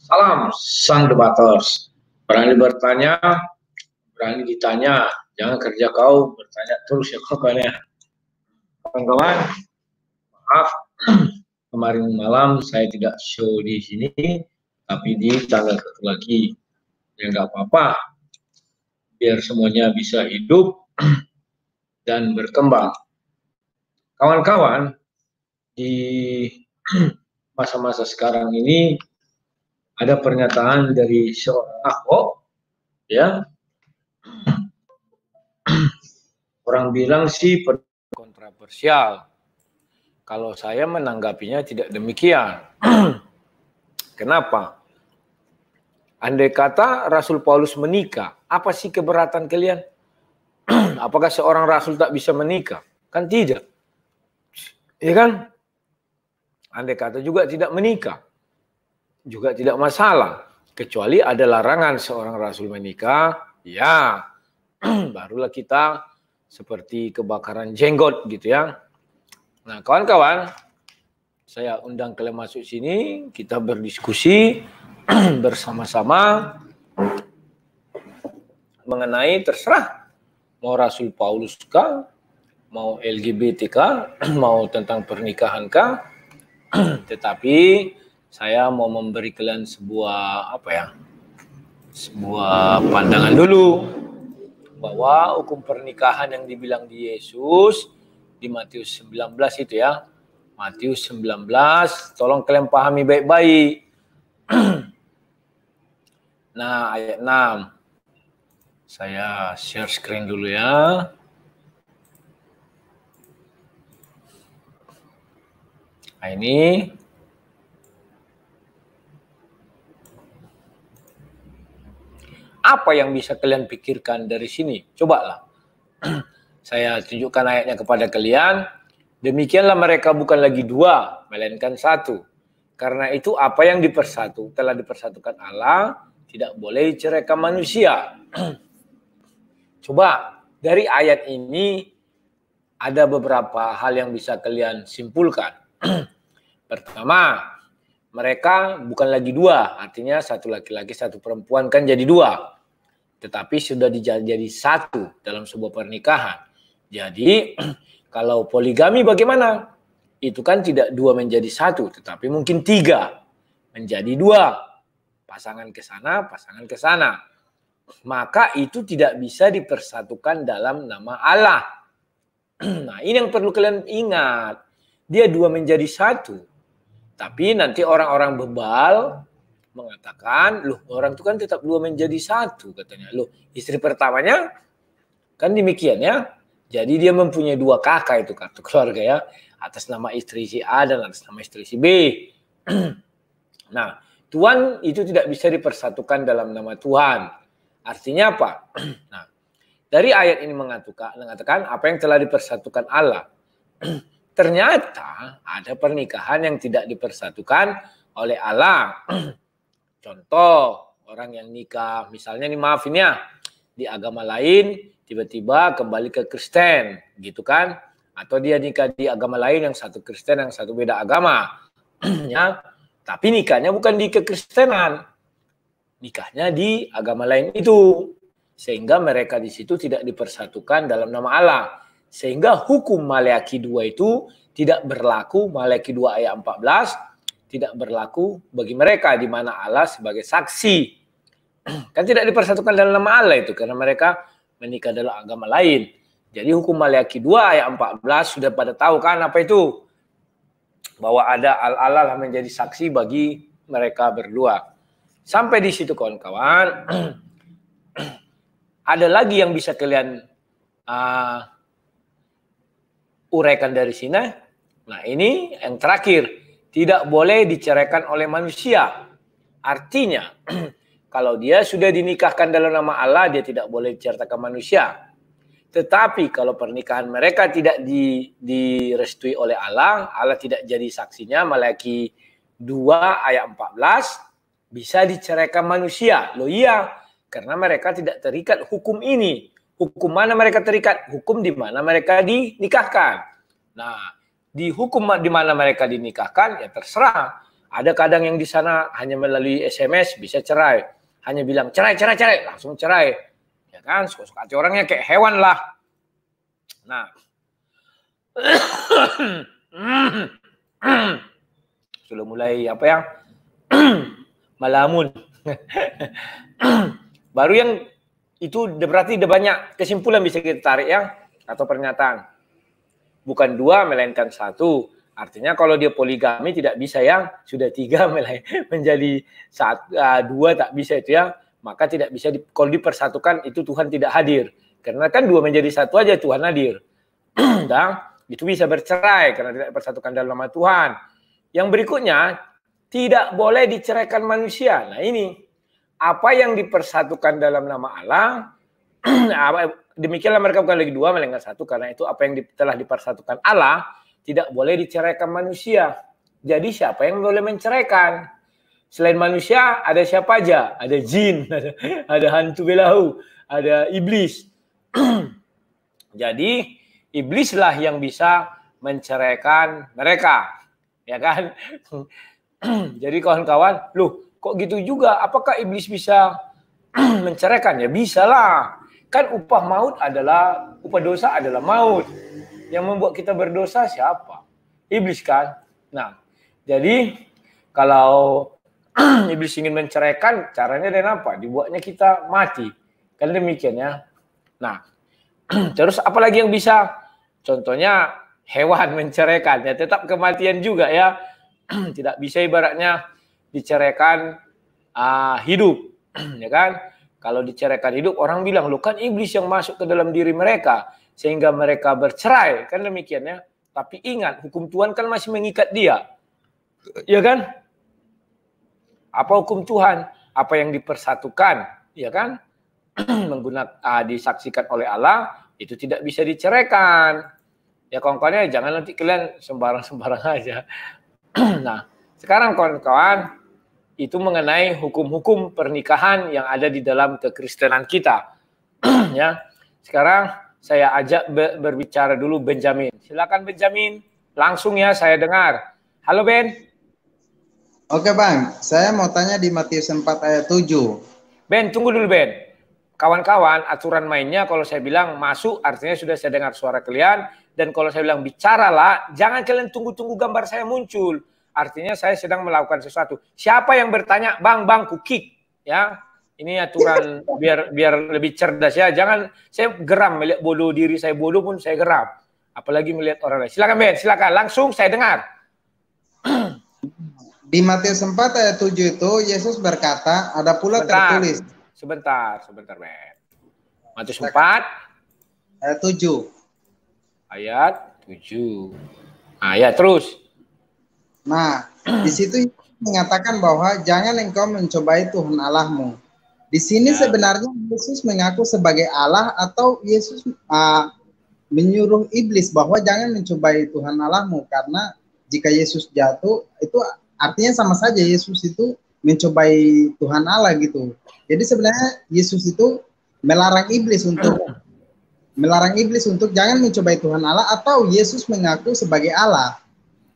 Salam sang debaters. Berani bertanya, berani ditanya. Jangan kerja kau bertanya terus ya kawannya. Kawan-kawan, maaf kemarin malam saya tidak show di sini, tapi di tanggal satu lagi. Ya nggak apa-apa, biar semuanya bisa hidup dan berkembang. Kawan-kawan, di masa-masa sekarang ini ada pernyataan dari seorang Ahok, ya, orang bilang sih kontroversial. Kalau saya menanggapinya tidak demikian. Kenapa? Andai kata Rasul Paulus menikah, apa sih keberatan kalian? Apakah seorang Rasul tak bisa menikah? Kan tidak. Ya kan? Andai kata juga tidak menikah, juga tidak masalah. Kecuali ada larangan seorang Rasul menikah, ya barulah kita seperti kebakaran jenggot gitu ya. Nah kawan-kawan, saya undang kalian masuk sini, kita berdiskusi bersama-sama mengenai terserah mau Rasul Paulus kah, mau LGBT kah, mau tentang pernikahan kah, tetapi saya mau memberi kalian sebuah sebuah pandangan dulu bahwa hukum pernikahan yang dibilang di Yesus di Matius 19 itu ya, Matius 19, tolong kalian pahami baik-baik. Nah, ayat 6. Saya share screen dulu ya. Nah, ini. Apa yang bisa kalian pikirkan dari sini? Cobalah. Saya tunjukkan ayatnya kepada kalian. Demikianlah mereka bukan lagi dua, melainkan satu. Karena itu apa yang telah dipersatukan Allah, tidak boleh diceraikan manusia. Coba, dari ayat ini ada beberapa hal yang bisa kalian simpulkan. Pertama, mereka bukan lagi dua, artinya satu laki-laki, satu perempuan kan jadi dua. Tetapi sudah jadi satu dalam sebuah pernikahan. Jadi, kalau poligami bagaimana? Itu kan tidak dua menjadi satu, tetapi mungkin tiga menjadi dua. Pasangan ke sana, pasangan ke sana. Maka itu tidak bisa dipersatukan dalam nama Allah. Nah, ini yang perlu kalian ingat. Dia dua menjadi satu. Tapi nanti orang-orang bebal mengatakan, loh orang itu kan tetap dua menjadi satu katanya. Loh istri pertamanya kan demikian ya. Jadi dia mempunyai dua kakak itu kartu keluarga ya. Atas nama istri si A dan atas nama istri si B. Nah, Tuhan itu tidak bisa dipersatukan dalam nama Tuhan. Artinya apa? Nah, dari ayat ini mengatakan apa yang telah dipersatukan Allah. Ternyata ada pernikahan yang tidak dipersatukan oleh Allah. Contoh, orang yang nikah, misalnya nih maaf ini ya, di agama lain tiba-tiba kembali ke Kristen, gitu kan? Atau dia nikah di agama lain yang satu Kristen, yang satu beda agama. Ya, tapi nikahnya bukan di kekristenan. Nikahnya di agama lain itu. Sehingga mereka di situ tidak dipersatukan dalam nama Allah. Sehingga hukum Maleakhi 2 itu tidak berlaku, Maleakhi 2 ayat 14, tidak berlaku bagi mereka di mana Allah sebagai saksi. Kan tidak dipersatukan dalam nama Allah itu karena mereka menikah dalam agama lain. Jadi hukum Maleakhi 2 ayat 14 sudah pada tahu kan apa itu? Bahwa ada Allah menjadi saksi bagi mereka berdua. Sampai di situ kawan-kawan. Ada lagi yang bisa kalian uraikan dari sini. Nah ini yang terakhir. Tidak boleh diceraikan oleh manusia. Artinya, kalau dia sudah dinikahkan dalam nama Allah, dia tidak boleh diceraikan manusia. Tetapi kalau pernikahan mereka tidak direstui oleh Allah, Allah tidak jadi saksinya, Maleakhi 2 ayat 14, bisa diceraikan manusia. Loh iya, karena mereka tidak terikat hukum ini. Hukum mana mereka terikat? Hukum di mana mereka dinikahkan. Nah, di hukum di mana mereka dinikahkan, ya terserah. Ada kadang yang di sana hanya melalui SMS bisa cerai. Hanya bilang cerai, cerai, cerai, langsung cerai. Ya kan, suka-suka hati orangnya kayak hewan lah. Nah, sudah mulai apa ya? Malamun. Baru yang itu berarti ada banyak kesimpulan bisa kita tarik ya, atau pernyataan. Bukan 2 melainkan 1. Artinya kalau dia poligami tidak bisa yang sudah 3 menjadi 2 tak bisa itu ya. Maka tidak bisa kalau dipersatukan itu Tuhan tidak hadir. Karena kan 2 menjadi 1 aja Tuhan hadir. Dan itu bisa bercerai karena tidak dipersatukan dalam nama Tuhan. Yang berikutnya, tidak boleh diceraikan manusia. Nah ini, apa yang dipersatukan dalam nama Allah, demikianlah mereka bukan lagi 2 melainkan 1, karena itu apa yang telah dipersatukan Allah tidak boleh diceraikan manusia. Jadi siapa yang boleh menceraikan? Selain manusia ada siapa aja? Ada jin, ada hantu belahu, ada iblis. Jadi iblislah yang bisa menceraikan mereka, ya kan? Jadi kawan-kawan, loh kok gitu juga? Apakah iblis bisa menceraikan? Ya bisa lah. Kan upah dosa adalah maut. Yang membuat kita berdosa siapa? Iblis kan? Nah, jadi kalau iblis ingin menceraikan, caranya dengan apa? Dibuatnya kita mati. Kan demikian ya. Nah, terus apalagi yang bisa? Contohnya hewan menceraikan. Ya tetap kematian juga ya. Tidak bisa ibaratnya diceraikan hidup. Ya kan? Kalau diceraikan hidup, orang bilang, loh kan iblis yang masuk ke dalam diri mereka. Sehingga mereka bercerai, kan demikian ya. Tapi ingat, hukum Tuhan kan masih mengikat dia. Ya kan? Apa hukum Tuhan? Apa yang dipersatukan, ya kan? Menggunakan disaksikan oleh Allah, itu tidak bisa diceraikan. Ya kawan-kawannya, jangan nanti kalian sembarang-sembarang aja. Nah, sekarang kawan-kawan, itu mengenai hukum-hukum pernikahan yang ada di dalam kekristenan kita. Ya, sekarang saya ajak berbicara dulu Benjamin. Silakan Benjamin, langsung ya saya dengar. Halo Ben. Oke Bang, saya mau tanya di Matius 4 ayat 7. Ben, tunggu dulu Ben. Kawan-kawan, aturan mainnya kalau saya bilang masuk artinya sudah saya dengar suara kalian. Dan kalau saya bilang bicaralah, jangan kalian tunggu-tunggu gambar saya muncul. Artinya saya sedang melakukan sesuatu. Siapa yang bertanya, bang, ku kick. Ya, ini aturan biar lebih cerdas ya. Jangan, saya geram melihat bodoh diri saya bodoh pun saya geram. Apalagi melihat orang lain. Silakan Ben, silakan. Langsung saya dengar. Di Matius 4 ayat 7 itu Yesus berkata, ada pula tertulis. Sebentar Ben. Matius 4 ayat 7. Ayat 7. Ayat terus. Nah, di situ mengatakan bahwa jangan engkau mencobai Tuhan Allahmu. Di sini sebenarnya Yesus mengaku sebagai Allah atau Yesus menyuruh iblis bahwa jangan mencobai Tuhan Allahmu, karena jika Yesus jatuh itu artinya sama saja Yesus itu mencobai Tuhan Allah gitu. Jadi sebenarnya Yesus itu melarang iblis untuk jangan mencobai Tuhan Allah, atau Yesus mengaku sebagai Allah.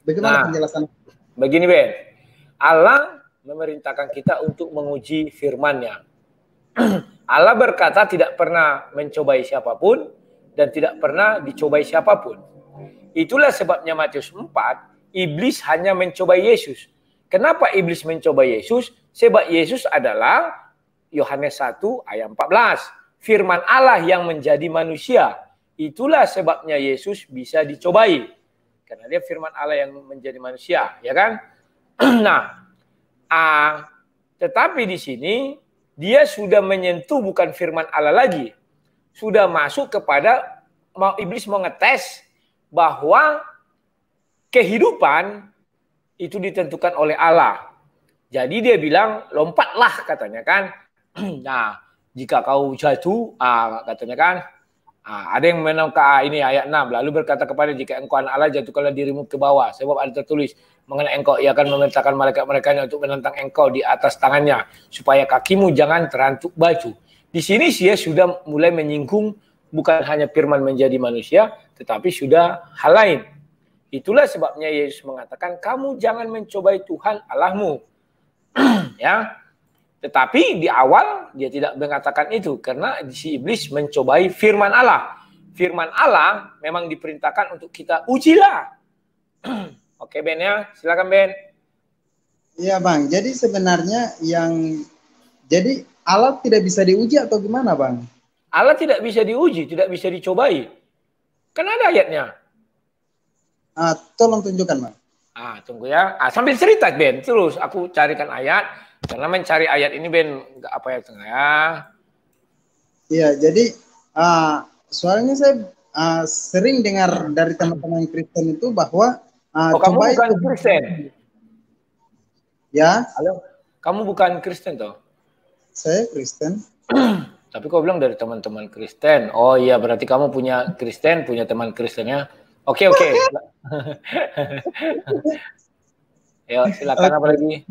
Bagaimana penjelasan? Begini Ben, Allah memerintahkan kita untuk menguji firman-Nya. Allah berkata tidak pernah mencobai siapapun dan tidak pernah dicobai siapapun. Itulah sebabnya Matius 4, iblis hanya mencobai Yesus. Kenapa iblis mencobai Yesus? Sebab Yesus adalah Yohanes 1 ayat 14. Firman Allah yang menjadi manusia. Itulah sebabnya Yesus bisa dicobai. Karena dia firman Allah yang menjadi manusia, ya kan? Nah, tetapi di sini dia sudah menyentuh bukan firman Allah lagi. Sudah masuk kepada iblis mau ngetes bahwa kehidupan itu ditentukan oleh Allah. Jadi dia bilang lompatlah katanya kan. Nah, jika kau jatuh, katanya kan, ada yang menangkap ini ayat 6. Lalu berkata kepada jika engkau anak Allah jatuhkanlah dirimu ke bawah. Sebab ada tertulis mengenai engkau ia akan memerintahkan malaikat-malaikatnya untuk menentang engkau di atas tangannya supaya kakimu jangan terantuk batu. Di sini dia sudah mulai menyinggung bukan hanya firman menjadi manusia, tetapi sudah hal lain. Itulah sebabnya Yesus mengatakan, kamu jangan mencobai Tuhan Allahmu. Ya. Tetapi di awal dia tidak mengatakan itu karena si iblis mencobai firman Allah. Firman Allah memang diperintahkan untuk kita ujilah. Oke Ben ya, silakan Ben. Iya Bang, jadi sebenarnya jadi Allah tidak bisa diuji atau gimana Bang? Allah tidak bisa diuji, tidak bisa dicobai. Kan ada ayatnya. Tolong tunjukkan Bang. Tunggu ya. Sambil cerita Ben, terus aku carikan ayat. Karena mencari ayat ini Ben, apa ya tengah ya? Iya, jadi soalnya saya sering dengar dari teman-teman Kristen itu bahwa kamu bukan Kristen? Ya. Halo, kamu bukan Kristen toh? Saya Kristen. Tapi kau bilang dari teman-teman Kristen. Oh iya, berarti kamu punya Kristen, punya teman Kristen ya? Oke. Ya, silakan apa lagi?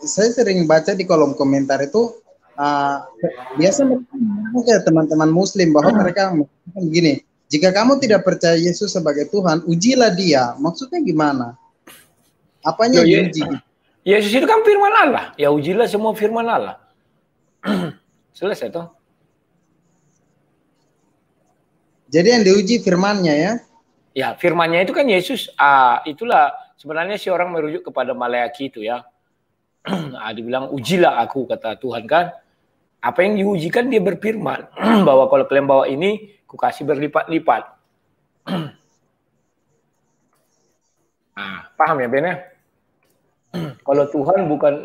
Saya sering baca di kolom komentar itu biasa mereka teman-teman Muslim bahwa mereka mengatakan begini, jika kamu tidak percaya Yesus sebagai Tuhan, ujilah dia. Maksudnya gimana? Apanya diuji? Yesus itu kan firman Allah. Ya ujilah semua firman Allah. Selesai toh? Jadi yang diuji firmannya ya? Ya, firmannya itu kan Yesus. Itulah sebenarnya si orang merujuk kepada Maleakhi itu ya. Dibilang ujilah aku, kata Tuhan kan. Apa yang diujikan dia berfirman bahwa kalau kalian bawa ini, ku kasih berlipat-lipat. Paham ya Ben ya? Kalau Tuhan bukan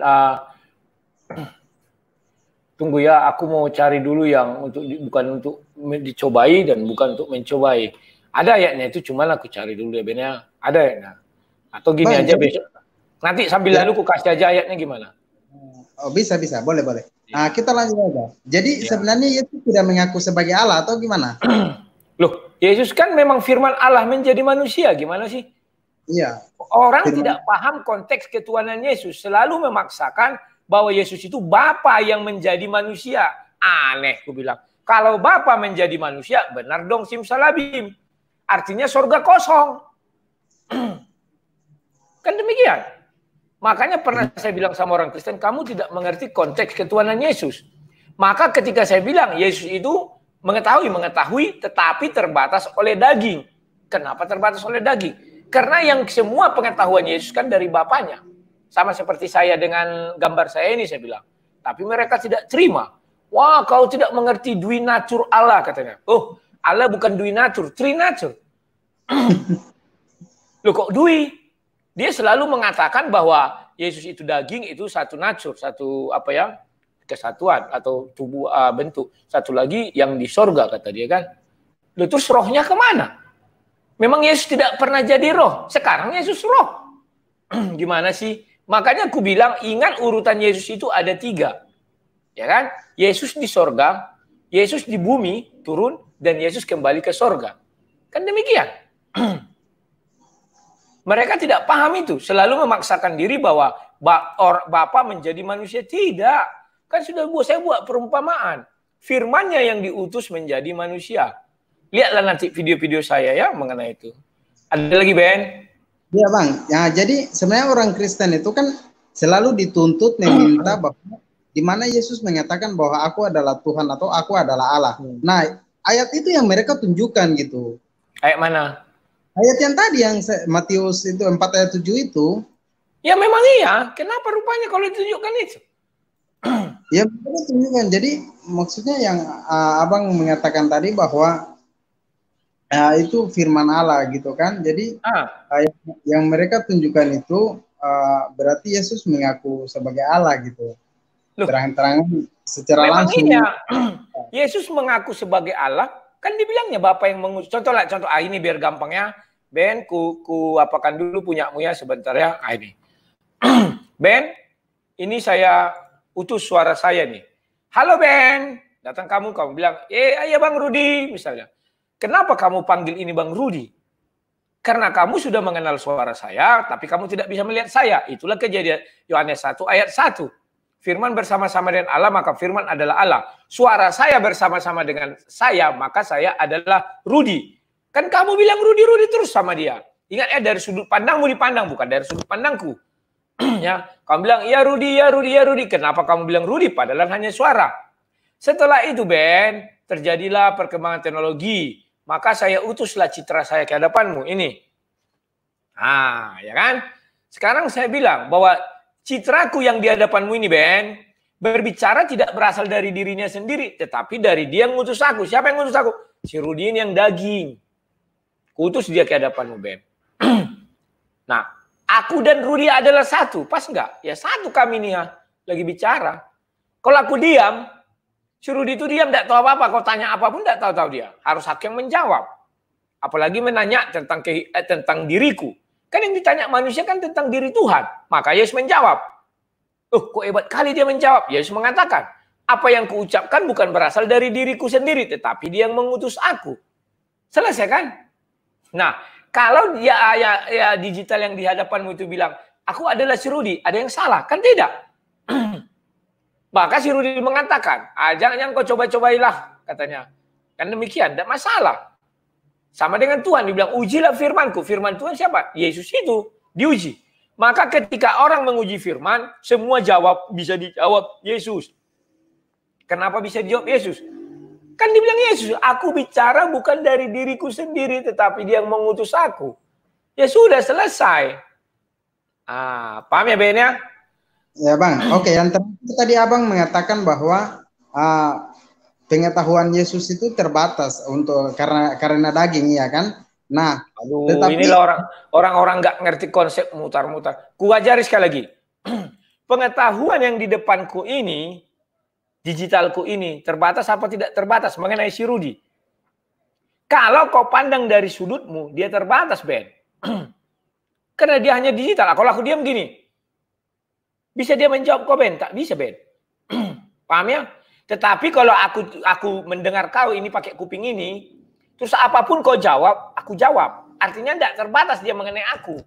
tunggu ya, aku mau cari dulu yang bukan untuk dicobai dan bukan untuk mencobai. Ada ayatnya itu, cuman aku cari dulu ya Ben ya. Ada ayatnya. Atau gini aja besok. Nanti sambil lalu ku kasih aja ayatnya gimana? Oh bisa, boleh. Kita lanjut aja. Jadi sebenarnya Yesus tidak mengaku sebagai Allah atau gimana? Loh, Yesus kan memang firman Allah menjadi manusia, gimana sih? Iya. Orang tidak paham konteks ketuhanan Yesus, selalu memaksakan bahwa Yesus itu Bapa yang menjadi manusia. Aneh, aku bilang. Kalau Bapa menjadi manusia, benar dong simsalabim. Artinya surga kosong. Kan demikian. Makanya pernah saya bilang sama orang Kristen, kamu tidak mengerti konteks ketuhanan Yesus. Maka ketika saya bilang Yesus itu mengetahui, tetapi terbatas oleh daging. Kenapa terbatas oleh daging? Karena yang semua pengetahuan Yesus kan dari Bapaknya. Sama seperti saya dengan gambar saya ini saya bilang. Tapi mereka tidak terima. Wah, kau tidak mengerti dui natur Allah katanya. Oh, Allah bukan dui natur, trinatur. Loh kok dui? Dia selalu mengatakan bahwa Yesus itu daging, itu satu natur, satu kesatuan atau tubuh bentuk. Satu lagi yang di sorga kata dia kan. Lalu terus rohnya kemana? Memang Yesus tidak pernah jadi roh. Sekarang Yesus roh. Gimana sih? Makanya aku bilang ingat urutan Yesus itu ada 3. Ya kan? Yesus di sorga, Yesus di bumi turun, dan Yesus kembali ke sorga. Kan demikian. Mereka tidak paham itu. Selalu memaksakan diri bahwa Bapa menjadi manusia. Tidak. Kan sudah saya buat perumpamaan. Firmannya yang diutus menjadi manusia. Lihatlah nanti video-video saya ya mengenai itu. Ada lagi Ben? Iya Bang. Ya, jadi sebenarnya orang Kristen itu kan selalu dituntut meminta bahwa di mana Yesus menyatakan bahwa aku adalah Tuhan atau aku adalah Allah. Nah, ayat itu yang mereka tunjukkan gitu. Ayat mana? Ayat yang tadi yang Matius itu 4 ayat 7 itu. Ya memang iya. Kenapa rupanya kalau ditunjukkan itu? Ya mereka tunjukkan. Jadi maksudnya yang Abang mengatakan tadi bahwa itu firman Allah gitu kan. Jadi yang mereka tunjukkan itu berarti Yesus mengaku sebagai Allah gitu. Terang-terangan secara langsung. Iya. Yesus mengaku sebagai Allah, kan dibilangnya Bapa yang mengutus. Contoh ini biar gampangnya. Ben, ku apakan dulu punyamu ya sebentar ya. Ini. Ben, ini saya utus suara saya nih. Halo Ben, datang kamu bilang, ayah Bang Rudi misalnya. Kenapa kamu panggil ini Bang Rudi? Karena kamu sudah mengenal suara saya, tapi kamu tidak bisa melihat saya. Itulah Kejadian Yohanes 1 ayat 1. Firman bersama-sama dengan Allah, maka firman adalah Allah. Suara saya bersama-sama dengan saya, maka saya adalah Rudi. Kan kamu bilang Rudi terus sama dia. Ingat ya, dari sudut pandangmu dipandang, bukan dari sudut pandangku. Ya, kamu bilang, ya Rudi. Kenapa kamu bilang Rudi? Padahal hanya suara. Setelah itu, Ben, terjadilah perkembangan teknologi. Maka saya utuslah citra saya ke hadapanmu. Ini. Ah, ya kan? Sekarang saya bilang bahwa citraku yang di hadapanmu ini, Ben, berbicara tidak berasal dari dirinya sendiri, tetapi dari dia yang ngutus aku. Siapa yang ngutus aku? Si Rudi ini yang daging. Kutus dia ke hadapanmu, Ben. Nah, aku dan Rudi adalah satu. Pas enggak? Ya satu kami nih ya. Lagi bicara. Kalau aku diam, si Rudi itu diam, tidak tahu apa-apa. Kau tanya apapun, tidak tahu-tahu dia. Harus aku yang menjawab. Apalagi menanya tentang diriku. Kan yang ditanya manusia kan tentang diri Tuhan. Maka Yesus menjawab. Kok hebat kali dia menjawab. Yesus mengatakan, apa yang kuucapkan bukan berasal dari diriku sendiri, tetapi dia yang mengutus aku. Selesai kan? Nah, kalau ya digital yang di hadapanmu itu bilang, aku adalah si Rudi, ada yang salah? Kan tidak. Maka si Rudi mengatakan, jangan kau coba-cobailah, katanya. Kan demikian, tidak masalah. Sama dengan Tuhan, dibilang, ujilah firmanku. Firman Tuhan siapa? Yesus itu, diuji. Maka ketika orang menguji firman, semua bisa dijawab Yesus. Kenapa bisa dijawab Yesus? Kan dibilang Yesus, aku bicara bukan dari diriku sendiri, tetapi dia yang mengutus aku. Ya sudah, selesai. Paham ya, Ben ya? Ya, Bang. Oke, yang tadi Abang mengatakan bahwa pengetahuan Yesus itu terbatas karena daging, ya kan? Nah, tetapi inilah orang-orang nggak ngerti konsep mutar-mutar. Ku ajari sekali lagi. Pengetahuan yang di depanku ini, digitalku ini, terbatas apa tidak terbatas mengenai si Rudi. Kalau kau pandang dari sudutmu, dia terbatas, Ben. Karena dia hanya digital. Kalau aku diam gini, bisa dia menjawab kau, Ben? Tak bisa, Ben. Paham ya? Tetapi kalau aku mendengar kau ini pakai kuping ini, terus apapun kau jawab, aku jawab. Artinya tidak terbatas dia mengenai aku.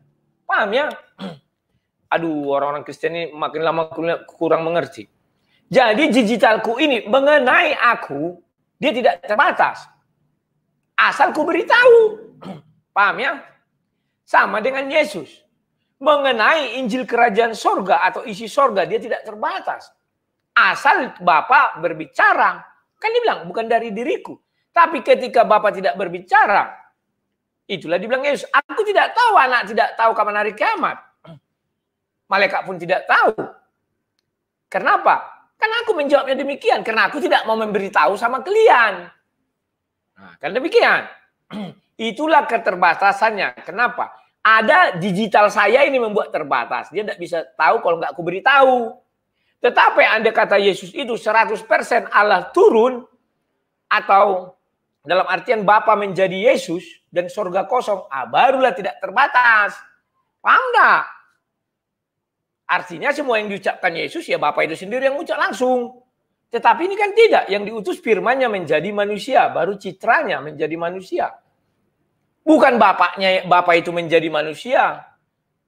Paham ya? Aduh, orang-orang Kristen ini makin lama kurang mengerti. Jadi digitalku ini mengenai aku, dia tidak terbatas. Asal ku beritahu. Paham ya? Sama dengan Yesus. Mengenai Injil Kerajaan Sorga atau isi sorga, dia tidak terbatas. Asal Bapa berbicara. Kan dia bilang, bukan dari diriku. Tapi ketika Bapa tidak berbicara, itulah dibilang Yesus. Aku tidak tahu, anak tidak tahu kapan hari kiamat. Malaikat pun tidak tahu. Kenapa? Karena aku menjawabnya demikian. Karena aku tidak mau memberitahu sama kalian. Nah, kan demikian. Itulah keterbatasannya. Kenapa? Ada digital saya ini membuat terbatas. Dia tidak bisa tahu kalau nggak aku beritahu. Tetapi andai kata Yesus itu 100% Allah turun, atau dalam artian Bapa menjadi Yesus dan surga kosong, barulah tidak terbatas. Paham nggak? Artinya semua yang diucapkan Yesus, ya Bapa itu sendiri yang ucap langsung. Tetapi ini kan tidak. Yang diutus firman-Nya menjadi manusia. Baru citranya menjadi manusia. Bukan Bapa itu menjadi manusia.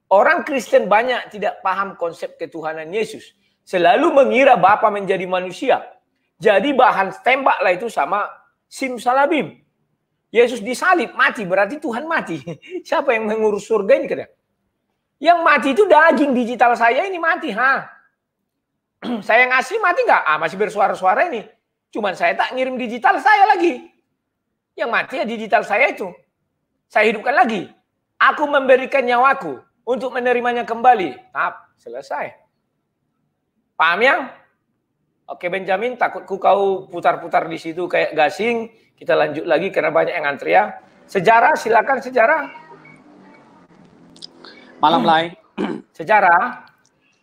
Orang Kristen banyak tidak paham konsep ketuhanan Yesus. Selalu mengira Bapa menjadi manusia. Jadi bahan tembaklah itu sama simsalabim. Yesus disalib, mati. Berarti Tuhan mati. Siapa yang mengurus surga ini? Yang mati itu daging digital saya ini mati. Saya yang asli mati nggak? Masih bersuara-suara ini. Cuman saya tak ngirim digital saya lagi. Yang mati ya digital saya itu. Saya hidupkan lagi. Aku memberikan nyawaku untuk menerimanya kembali. Selesai. Paham ya? Oke Benjamin, takutku kau putar-putar di situ kayak gasing. Kita lanjut lagi karena banyak yang antri ya. Sejarah, silakan sejarah. Malam Lai. Sejarah.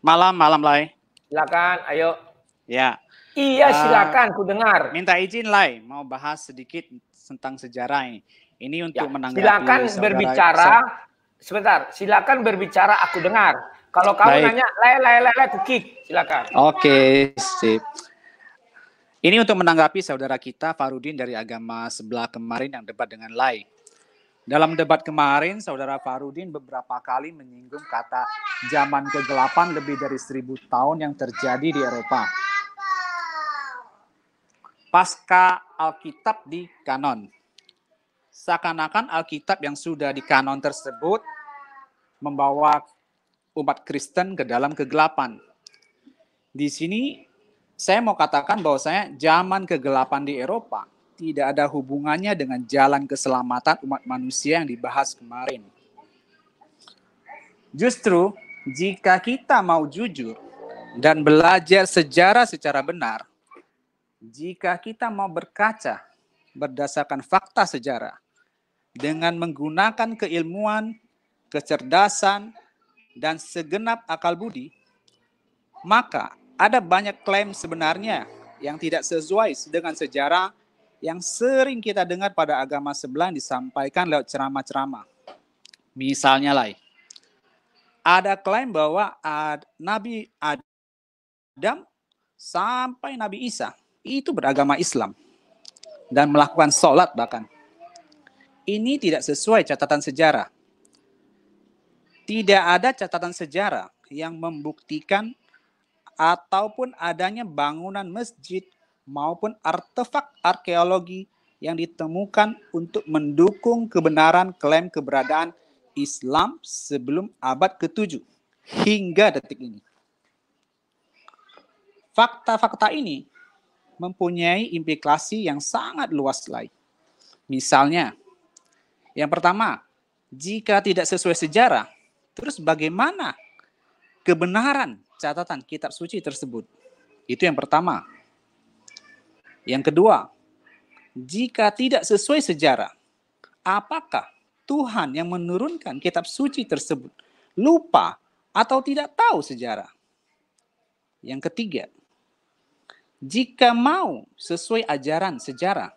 Malam Lai. Silakan, ayo. Ya. Iya, silakan, ku dengar. Minta izin Lai, mau bahas sedikit tentang sejarah ini. Ini untuk menanggapi silakan berbicara. Sebentar, silakan berbicara, aku dengar. Kalau kamu nanya, Lai, ku kick. Silakan. Oke, sip. Ini untuk menanggapi saudara kita Farudin dari agama sebelah kemarin yang debat dengan Lai. Dalam debat kemarin, saudara Farudin beberapa kali menyinggung kata zaman kegelapan lebih dari 1000 tahun yang terjadi di Eropa. Pasca Alkitab di kanon. seakan-akan Alkitab yang sudah di kanon tersebut membawa umat Kristen ke dalam kegelapan. Di sini saya mau katakan bahwasanya zaman kegelapan di Eropa tidak ada hubungannya dengan jalan keselamatan umat manusia yang dibahas kemarin. Justru jika kita mau jujur dan belajar sejarah secara benar, jika kita mau berkaca berdasarkan fakta sejarah dengan menggunakan keilmuan, kecerdasan, dan segenap akal budi, maka ada banyak klaim sebenarnya yang tidak sesuai dengan sejarah yang sering kita dengar pada agama sebelah disampaikan lewat ceramah-ceramah. Misalnya ada klaim bahwa Nabi Adam sampai Nabi Isa itu beragama Islam dan melakukan sholat bahkan. Ini tidak sesuai catatan sejarah. Tidak ada catatan sejarah yang membuktikan ataupun adanya bangunan masjid maupun artefak arkeologi yang ditemukan untuk mendukung kebenaran klaim keberadaan Islam sebelum abad ke-7 hingga detik ini. Fakta-fakta ini mempunyai implikasi yang sangat luas lain. Misalnya, yang pertama, jika tidak sesuai sejarah, terus bagaimana kebenaran catatan kitab suci tersebut? Itu yang pertama. Yang kedua, jika tidak sesuai sejarah, apakah Tuhan yang menurunkan kitab suci tersebut lupa atau tidak tahu sejarah? Yang ketiga, jika mau sesuai ajaran sejarah,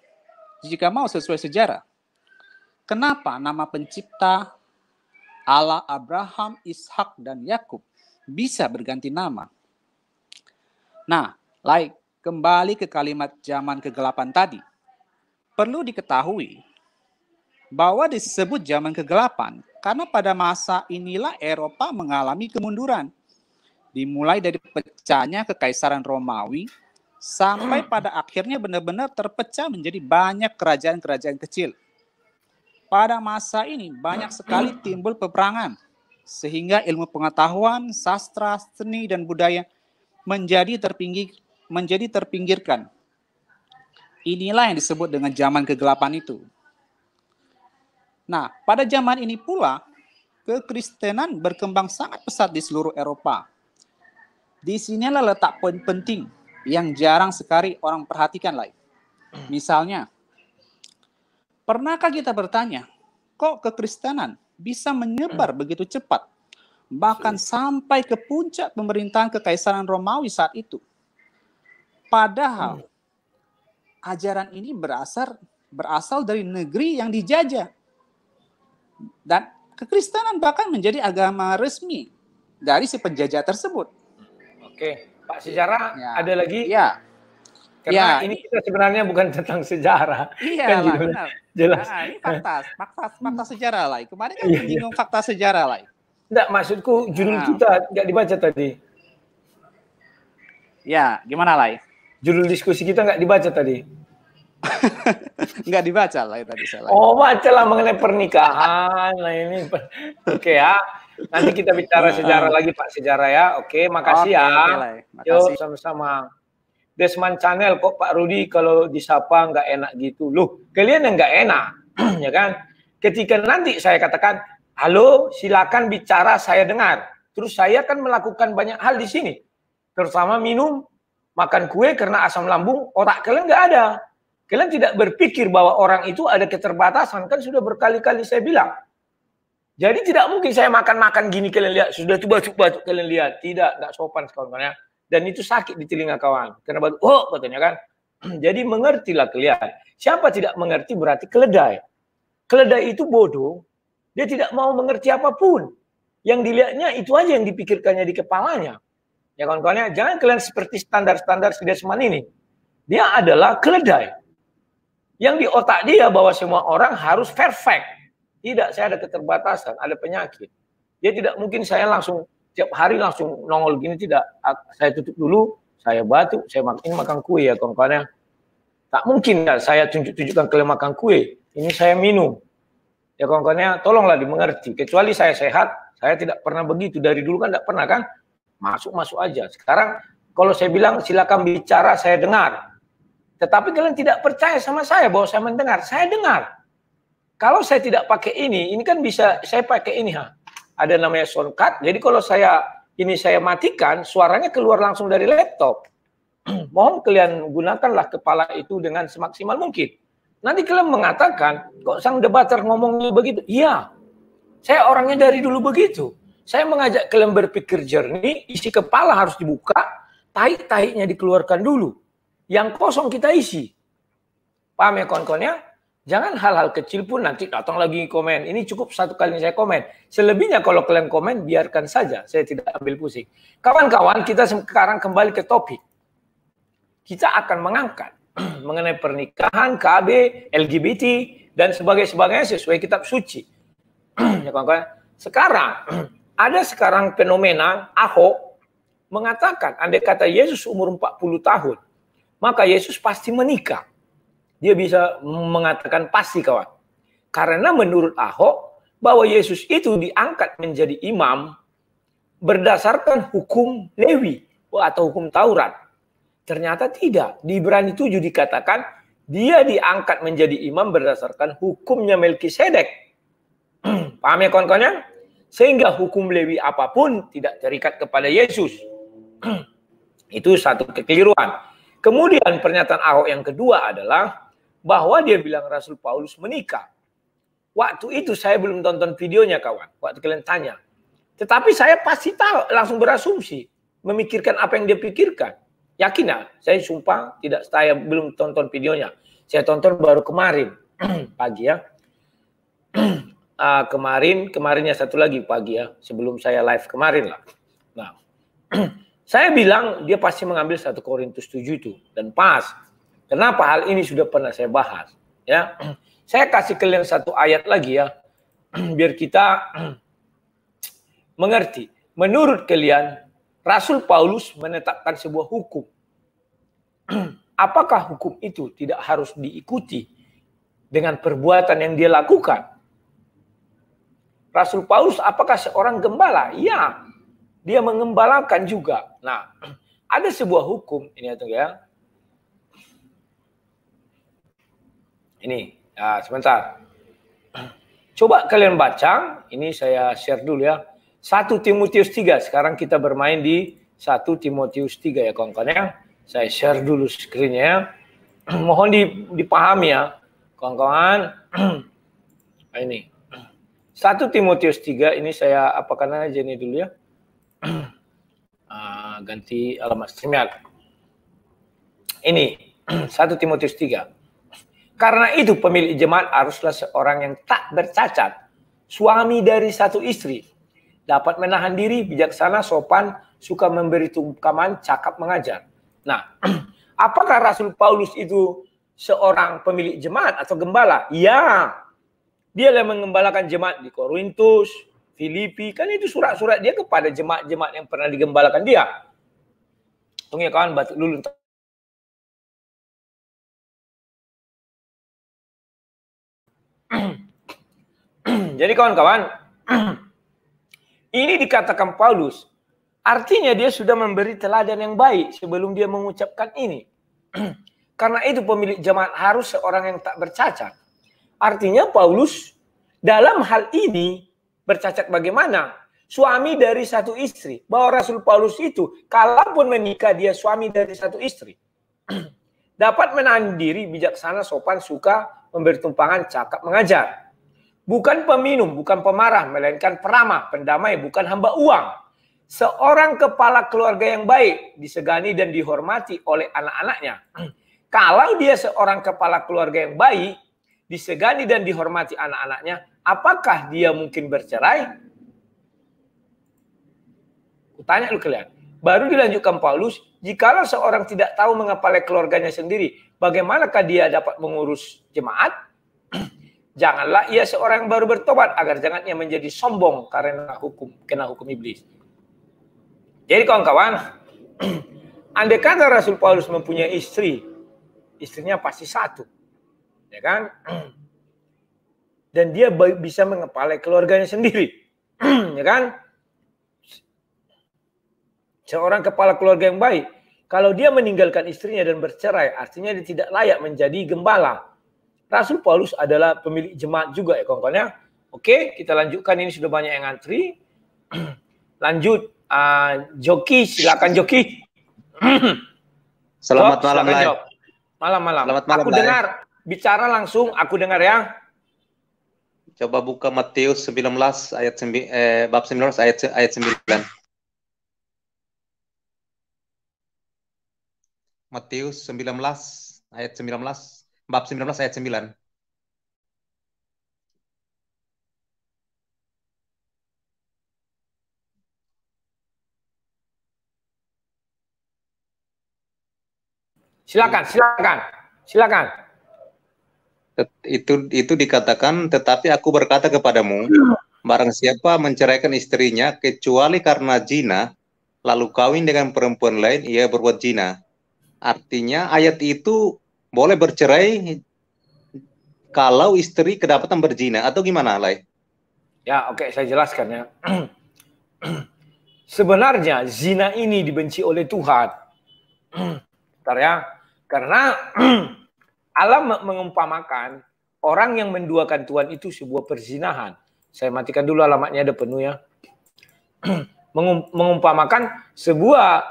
kenapa nama pencipta Allah Abraham, Ishak, dan Yakub bisa berganti nama? Nah, kembali ke kalimat zaman kegelapan tadi. Perlu diketahui bahwa disebut zaman kegelapan karena pada masa inilah Eropa mengalami kemunduran. Dimulai dari pecahnya Kekaisaran Romawi sampai pada akhirnya benar-benar terpecah menjadi banyak kerajaan-kerajaan kecil. Pada masa ini banyak sekali timbul peperangan sehingga ilmu pengetahuan, sastra, seni, dan budaya menjadi terpinggirkan. Inilah yang disebut dengan zaman kegelapan itu. Nah, pada zaman ini pula, kekristenan berkembang sangat pesat di seluruh Eropa. Di sinilah letak poin penting yang jarang sekali orang perhatikan lain. Misalnya, pernahkah kita bertanya, kok kekristenan bisa menyebar begitu cepat, bahkan sampai ke puncak pemerintahan Kekaisaran Romawi saat itu? Padahal ajaran ini berasal dari negeri yang dijajah. Dan kekristenan bahkan menjadi agama resmi dari si penjajah tersebut. Oke, Pak Sejarah, Ya. ada lagi? Ya. Karena Ya, ini kita sebenarnya bukan tentang sejarah. Iya Kan lah, judulnya benar. jelas. Nah, ini fakta sejarah lah. Kemarin kan menyinggung fakta sejarah lah. Enggak, maksudku judul Nah. kita nggak dibaca tadi. Ya, gimana lah? Judul diskusi kita nggak dibaca tadi. Nggak dibaca lah tadi saya. Oh, bacalah mengenai pernikahan. Nah ini, oke ya. Nanti kita bicara sejarah lagi Pak Sejarah ya. Oke, makasih Oke, ya. Lai. Yuk Makasih. sama-sama. Desman Channel, kok Pak Rudi kalau disapa nggak enak gitu? Loh, kalian yang nggak enak, ya kan? Ketika nanti saya katakan, halo, silakan bicara, saya dengar. Terus saya kan melakukan banyak hal di sini, terutama minum, makan kue karena asam lambung, otak kalian nggak ada. Kalian tidak berpikir bahwa orang itu ada keterbatasan, kan sudah berkali-kali saya bilang. Jadi tidak mungkin saya makan-makan gini kalian lihat, sudah itu batuk-batuk kalian lihat. Tidak, nggak sopan kawan-kawan ya. Dan itu sakit di telinga kawan. Karena batuk, oh katanya kan. Jadi mengertilah kalian. Siapa tidak mengerti berarti keledai. Keledai itu bodoh, dia tidak mau mengerti apapun. Yang dilihatnya itu aja yang dipikirkannya di kepalanya. Ya kawan-kawan ya, jangan kalian seperti standar-standar si Desman ini. Dia adalah keledai. Yang di otak dia bahwa semua orang harus perfect. Tidak, saya ada keterbatasan, ada penyakit. Dia tidak mungkin saya langsung tiap hari langsung nongol gini, tidak. Saya tutup dulu, saya batuk, saya makan kue ya kawan-kawan. Tak mungkin ya saya tunjukkan kalian makan kue. ini saya minum. Ya kawan-kawannya, tolonglah dimengerti. Kecuali saya sehat, saya tidak pernah begitu. Dari dulu kan tidak pernah kan? Masuk-masuk aja. Sekarang kalau saya bilang silakan bicara, saya dengar. Tetapi kalian tidak percaya sama saya bahwa saya mendengar. Saya dengar. Kalau saya tidak pakai ini kan bisa saya pakai ini. Ada namanya soundcard. Jadi kalau saya matikan, suaranya keluar langsung dari laptop. Mohon kalian gunakanlah kepala itu dengan semaksimal mungkin. Nanti kalian mengatakan, kok sang debater ngomongnya begitu? Iya, saya orangnya dari dulu begitu. Saya mengajak kalian berpikir jernih, isi kepala harus dibuka, tahi-tahinya dikeluarkan dulu. Yang kosong kita isi. Paham ya kawan-kawan ya? Jangan hal-hal kecil pun nanti datang lagi komen. Ini cukup satu kali saya komen. Selebihnya kalau kalian komen, biarkan saja. Saya tidak ambil pusing. Kawan-kawan, kita sekarang kembali ke topik. Kita akan mengangkat mengenai pernikahan, KB, LGBT, dan sebagainya sesuai kitab suci. Ya, kawan-kawan. Sekarang, ada sekarang fenomena Ahok mengatakan, andai kata Yesus umur 40 tahun, maka Yesus pasti menikah. Dia bisa mengatakan pasti kawan. Karena menurut Ahok, bahwa Yesus itu diangkat menjadi imam berdasarkan hukum Lewi atau hukum Taurat. Ternyata tidak. Di Ibrani 7 dikatakan dia diangkat menjadi imam berdasarkan hukumnya Melkisedek. Paham ya kawan-kawannya? Sehingga hukum Lewi apapun tidak terikat kepada Yesus. Itu satu kekeliruan. Kemudian pernyataan Ahok yang kedua adalah bahwa dia bilang Rasul Paulus menikah. Waktu itu saya belum tonton videonya kawan. Waktu kalian tanya. Tetapi saya pasti tahu, langsung berasumsi. Memikirkan apa yang dia pikirkan. Yakin ya? Saya sumpah saya belum tonton videonya. Saya tonton baru kemarin pagi ya. Kemarinnya satu lagi pagi ya. Sebelum saya live kemarin lah. Nah, saya bilang dia pasti mengambil 1 Korintus 7 itu. Dan pas. Kenapa hal ini sudah pernah saya bahas. Ya, saya kasih kalian satu ayat lagi ya. Biar kita mengerti. Menurut kalian, Rasul Paulus menetapkan sebuah hukum. Apakah hukum itu tidak harus diikuti dengan perbuatan yang dia lakukan? Rasul Paulus apakah seorang gembala? Ya, dia mengembalakan juga. Nah, ada sebuah hukum ini ya. Ini, sebentar. Coba kalian baca, ini saya share dulu ya. 1 Timotius 3, sekarang kita bermain di 1 Timotius 3 ya kawan-kawan ya. Saya share dulu screen-nya. Mohon dipahami ya kawan-kawan. Ini 1 Timotius 3, ini saya apakan aja ini dulu ya. Ganti alamat streamnya. Ini 1 Timotius 3. Karena itu pemilik jemaat haruslah seorang yang tak bercacat, suami dari satu istri, dapat menahan diri, bijaksana, sopan, suka memberi tumkaman, cakap mengajar. Nah, apakah Rasul Paulus itu seorang pemilik jemaat atau gembala? Ya, dia yang mengembalakan jemaat di Korintus, Filipi, kan itu surat-surat dia kepada jemaat-jemaat yang pernah digembalakan dia. Tunggu ya kawan, batuk dulu. Jadi kawan-kawan, ini dikatakan Paulus, artinya dia sudah memberi teladan yang baik sebelum dia mengucapkan ini. Karena itu pemilik jemaat harus seorang yang tak bercacat. Artinya Paulus dalam hal ini bercacat bagaimana? Suami dari satu istri. Bahwa Rasul Paulus itu, kalaupun menikah dia suami dari satu istri. Dapat menahan diri, bijaksana, sopan, suka, memberi tumpangan, cakap, mengajar. Bukan peminum, bukan pemarah, melainkan peramah, pendamai, bukan hamba uang. Seorang kepala keluarga yang baik, disegani dan dihormati oleh anak-anaknya. Kalau dia seorang kepala keluarga yang baik, disegani dan dihormati anak-anaknya, apakah dia mungkin bercerai? Kutanya lu kalian. Baru dilanjutkan Paulus, jikalau seorang tidak tahu mengepalai keluarganya sendiri, bagaimanakah dia dapat mengurus jemaat? Janganlah ia seorang yang baru bertobat, agar jangan ia menjadi sombong karena kena hukum iblis. Jadi kawan-kawan, andai kata Rasul Paulus mempunyai istri, istrinya pasti satu, ya kan? dan dia bisa mengepalai keluarganya sendiri. Ya kan? Seorang kepala keluarga yang baik, kalau dia meninggalkan istrinya dan bercerai, artinya dia tidak layak menjadi gembala. Rasul Paulus adalah pemilik jemaat juga ya kawan-kawan ya. Oke, kita lanjutkan, ini sudah banyak yang ngantri. Lanjut, Joki, silakan Joki. Selamat malam, Lai. Malam-malam. Selamat malam, Aku dengar, bicara langsung, aku dengar ya. Coba buka Matius 19 ayat bab 19 ayat 9. Matius 19 ayat 19, bab 19 ayat 9. Silakan. Itu dikatakan, tetapi aku berkata kepadamu, barang siapa menceraikan istrinya kecuali karena zina, lalu kawin dengan perempuan lain, ia berbuat zina. Artinya ayat itu boleh bercerai kalau istri kedapatan berzina, atau gimana, Lai? Ya, oke, saya jelaskan ya. Sebenarnya zina ini dibenci oleh Tuhan. Bentar ya. Karena Allah mengumpamakan orang yang menduakan Tuhan itu sebuah perzinahan. Saya matikan dulu, alamatnya ada penuh ya. Mengumpamakan sebuah,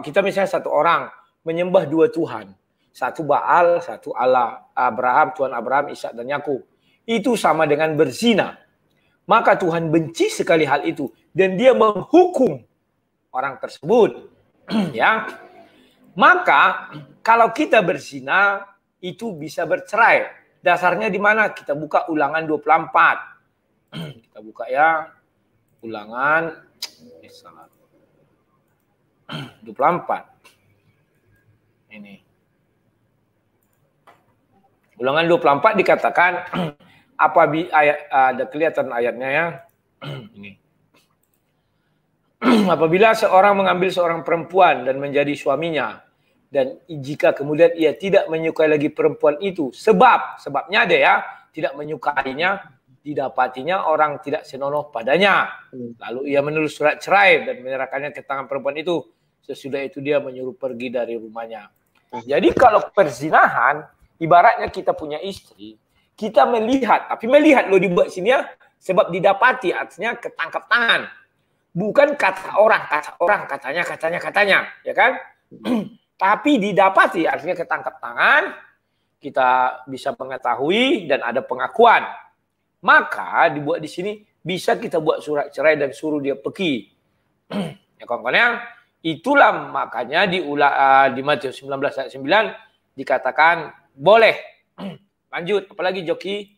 kita misalnya satu orang menyembah dua Tuhan. Satu Baal, satu Allah. Abraham, Tuhan Abraham, Ishak dan Yakub. Itu sama dengan berzina. Maka Tuhan benci sekali hal itu. Dan dia menghukum orang tersebut. Ya. Maka kalau kita berzina, itu bisa bercerai. Dasarnya di mana? Kita buka Ulangan 24. Kita buka ya. Ulangan 24. Ini. Ulangan 24 dikatakan ada kelihatan ayatnya ya. Ini. Apabila seorang mengambil seorang perempuan dan menjadi suaminya, dan jika kemudian ia tidak menyukai lagi perempuan itu, sebabnya ada ya, tidak menyukainya, didapatinya orang tidak senonoh padanya. Lalu ia menulis surat cerai dan menyerahkannya ke tangan perempuan itu. Sesudah itu dia menyuruh pergi dari rumahnya. Jadi kalau perzinahan, ibaratnya kita punya istri, kita melihat, tapi melihat loh dibuat sini ya, sebab didapati artinya ketangkap tangan. Bukan kata orang, katanya, ya kan? Tapi didapati artinya ketangkap tangan, kita bisa mengetahui dan ada pengakuan. Maka dibuat di sini bisa kita buat surat cerai dan suruh dia pergi. Ya kawan-kawan ya, itulah makanya di Matius 19 ayat 9 dikatakan boleh. Lanjut, apalagi Joki?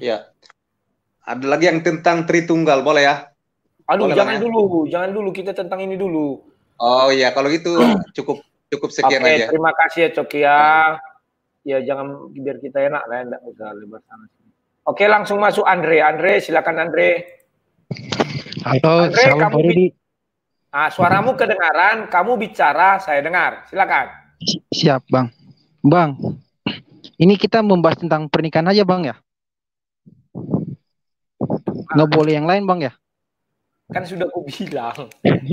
Ya. Ada lagi yang tentang Tritunggal, boleh ya? Aduh, boleh, jangan dulu kita tentang ini dulu. Oh iya, kalau gitu cukup sekian aja. Terima kasih ya Coki ya. Ya jangan, biar kita enak lah, enggak usah lebar sana. Oke, langsung masuk Andre. Andre, silakan Andre. Halo, Andre, salam Farudi. Suaramu kedengaran, kamu bicara, saya dengar. Silakan. Siap, Bang. Bang, ini kita membahas tentang pernikahan aja, Bang ya? Nggak boleh yang lain, Bang ya? Kan sudah aku bilang,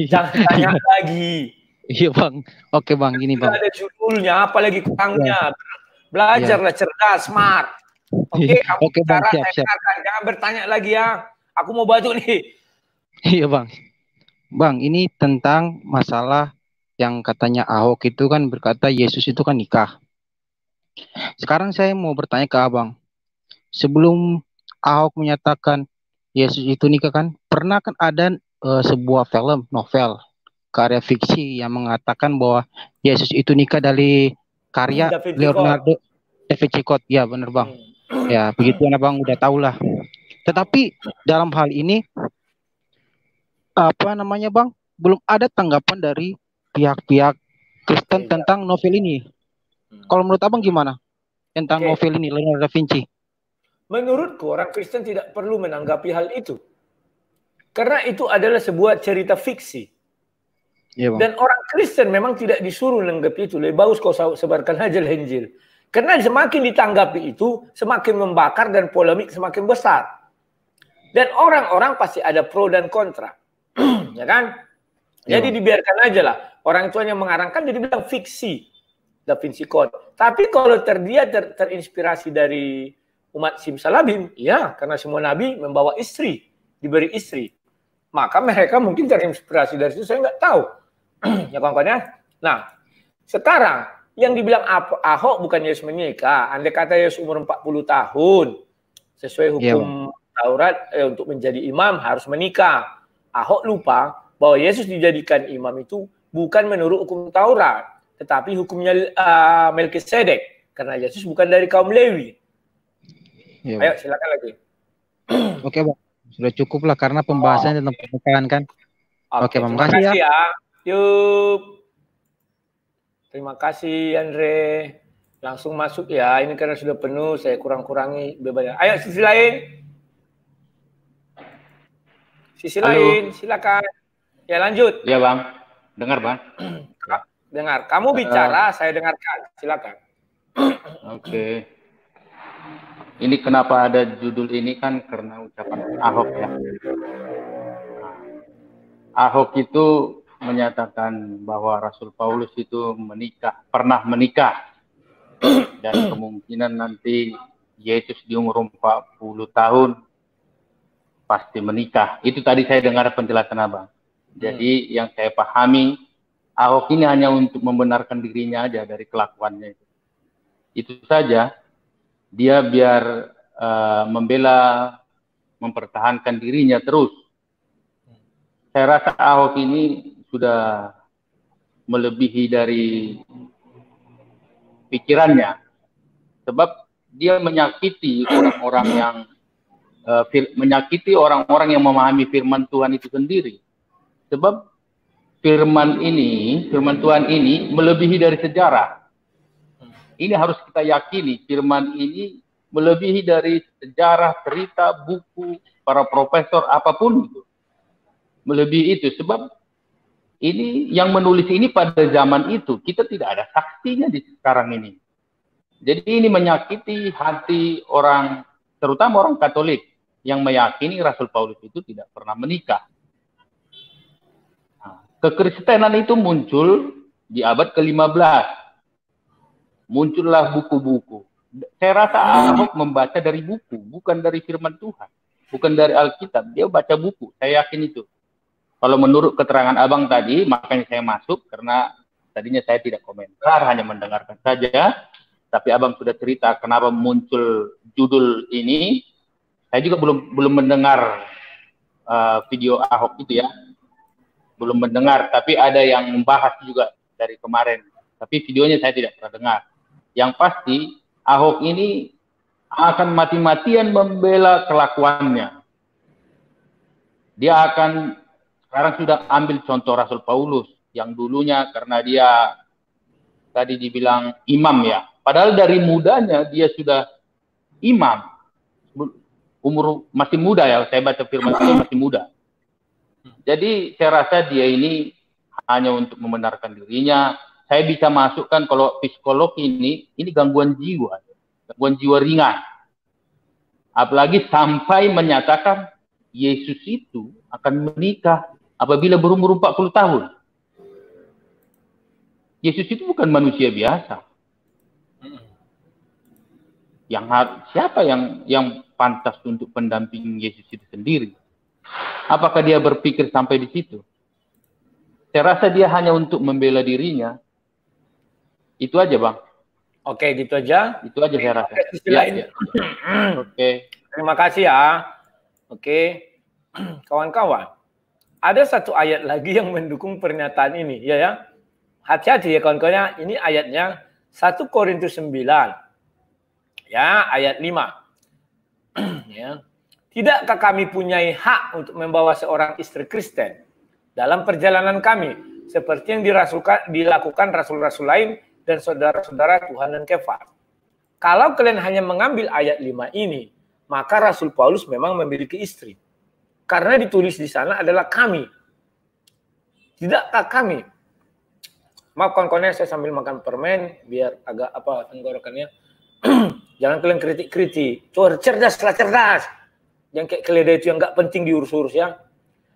jangan tanya lagi. Iya, Bang. Oke, Bang, gini, Bang. Ada judulnya, apalagi kurangnya. Belajarlah cerdas, smart. Oke, kamu Oke, Bang, bicara, siap. jangan bertanya lagi ya. Aku mau batuk nih. Iya, Bang. Bang, ini tentang masalah yang katanya Ahok itu kan berkata Yesus itu kan nikah. Sekarang saya mau bertanya ke Abang. Sebelum Ahok menyatakan Yesus itu nikah kan, pernah kan ada sebuah film, novel, karya fiksi yang mengatakan bahwa Yesus itu nikah dari karya Leonardo da Vinci Code. Ya, benar, Bang. Ya, begitu Abang udah tahu lah. Tetapi dalam hal ini apa namanya, Bang? Belum ada tanggapan dari pihak-pihak Kristen tentang novel ini. Kalau menurut Abang gimana tentang novel ini Leonardo da Vinci? Menurutku orang Kristen tidak perlu menanggapi hal itu. Karena itu adalah sebuah cerita fiksi. Ya, Bang. Dan orang Kristen memang tidak disuruh menanggapi itu. Lebih bagus kau sebarkan aja Injil. Karena semakin ditanggapi itu, semakin membakar dan polemik semakin besar. Dan orang-orang pasti ada pro dan kontra. Ya kan? Jadi dibiarkan aja lah. Orang tuanya mengarangkan jadi bilang fiksi. Da Vinci Code. Tapi kalau dia terinspirasi dari umat simsalabim, ya, karena semua nabi membawa istri, diberi istri. Maka mereka mungkin terinspirasi dari situ, saya nggak tahu. Ya kawan-kawan ya. Nah, sekarang yang dibilang Ahok bukan Yesus menikah. Andai kata Yesus umur 40 tahun, sesuai hukum Taurat, untuk menjadi imam harus menikah. Ahok lupa bahwa Yesus dijadikan imam itu bukan menurut hukum Taurat, tetapi hukumnya Melkisedek, karena Yesus bukan dari kaum Lewi. Ya, ayo silakan lagi. Oke, Bang. Sudah cukup lah karena pembahasannya tentang pernikahan kan. Oke, Bang. Terima kasih ya. Yuk. Terima kasih Andre. Langsung masuk ya. Ini karena sudah penuh, saya kurang-kurangi bebannya. Ayo sisi lain. Sisi lain, silakan. Ya lanjut. Ya Bang. Dengar Bang. Dengar. Kamu bicara, saya dengarkan. Silakan. Oke. Ini kenapa ada judul ini kan karena ucapan Ahok ya. Ahok itu menyatakan bahwa Rasul Paulus itu pernah menikah, dan kemungkinan nanti Yesus di umur 40 tahun pasti menikah. Itu tadi saya dengar penjelasan Abang. Jadi yang saya pahami, Ahok ini hanya untuk membenarkan dirinya aja dari kelakuannya itu. Itu saja, dia biar mempertahankan dirinya terus. Saya rasa Ahok ini sudah melebihi dari pikirannya, sebab dia menyakiti orang-orang yang memahami firman Tuhan itu sendiri. Sebab firman Tuhan ini melebihi dari sejarah. Ini harus kita yakini, firman ini melebihi dari sejarah, cerita, buku, para profesor, apapun itu. Melebihi itu, sebab ini yang menulis ini pada zaman itu, kita tidak ada saksinya di sekarang ini. Jadi ini menyakiti hati orang, terutama orang Katolik, yang meyakini Rasul Paulus itu tidak pernah menikah. Nah, kekristenan itu muncul di abad ke-15. Muncullah buku-buku. Saya rasa Ahok membaca dari buku, bukan dari firman Tuhan. Bukan dari Alkitab, dia baca buku, saya yakin itu. Kalau menurut keterangan Abang tadi, makanya saya masuk, karena tadinya saya tidak komentar, hanya mendengarkan saja. Tapi Abang sudah cerita kenapa muncul judul ini. Saya juga belum mendengar video Ahok itu ya. Belum mendengar, tapi ada yang membahas juga dari kemarin. Tapi videonya saya tidak pernah dengar. Yang pasti, Ahok ini akan mati-matian membela kelakuannya. Dia akan sekarang sudah ambil contoh Rasul Paulus yang dulunya karena dia tadi dibilang imam ya. Padahal dari mudanya dia sudah imam. Umur masih muda ya, saya baca firman Tuhan masih muda. Jadi saya rasa dia ini hanya untuk membenarkan dirinya. Saya bisa masukkan kalau psikolog ini gangguan jiwa ringan. Apalagi sampai menyatakan Yesus itu akan menikah apabila berumur 40 tahun. Yesus itu bukan manusia biasa. Siapa yang pantas untuk pendamping Yesus itu sendiri? Apakah dia berpikir sampai di situ? Saya rasa dia hanya untuk membela dirinya. Itu aja, Bang. Oke, gitu aja. Itu aja saya rasa. Ya. Oke. Terima kasih ya. Oke. Kawan-kawan, ada satu ayat lagi yang mendukung pernyataan ini, ya. Hati-hati ya kawan-kawan, ini ayatnya 1 Korintus 9. Ya, ayat 5. Ya. Tidakkah kami punyai hak untuk membawa seorang istri Kristen dalam perjalanan kami, seperti yang dilakukan rasul-rasul lain dan saudara-saudara Tuhan dan Kefas? Kalau kalian hanya mengambil ayat 5 ini, maka Rasul Paulus memang memiliki istri. Karena ditulis di sana adalah kami. Tidakkah kami? Maaf kawan-kawan, saya sambil makan permen biar agak apa tenggorokannya. Jangan kalian kritik-kritik. Cerdaslah cerdas. Yang kayak keledai itu yang nggak penting diurus-urus ya.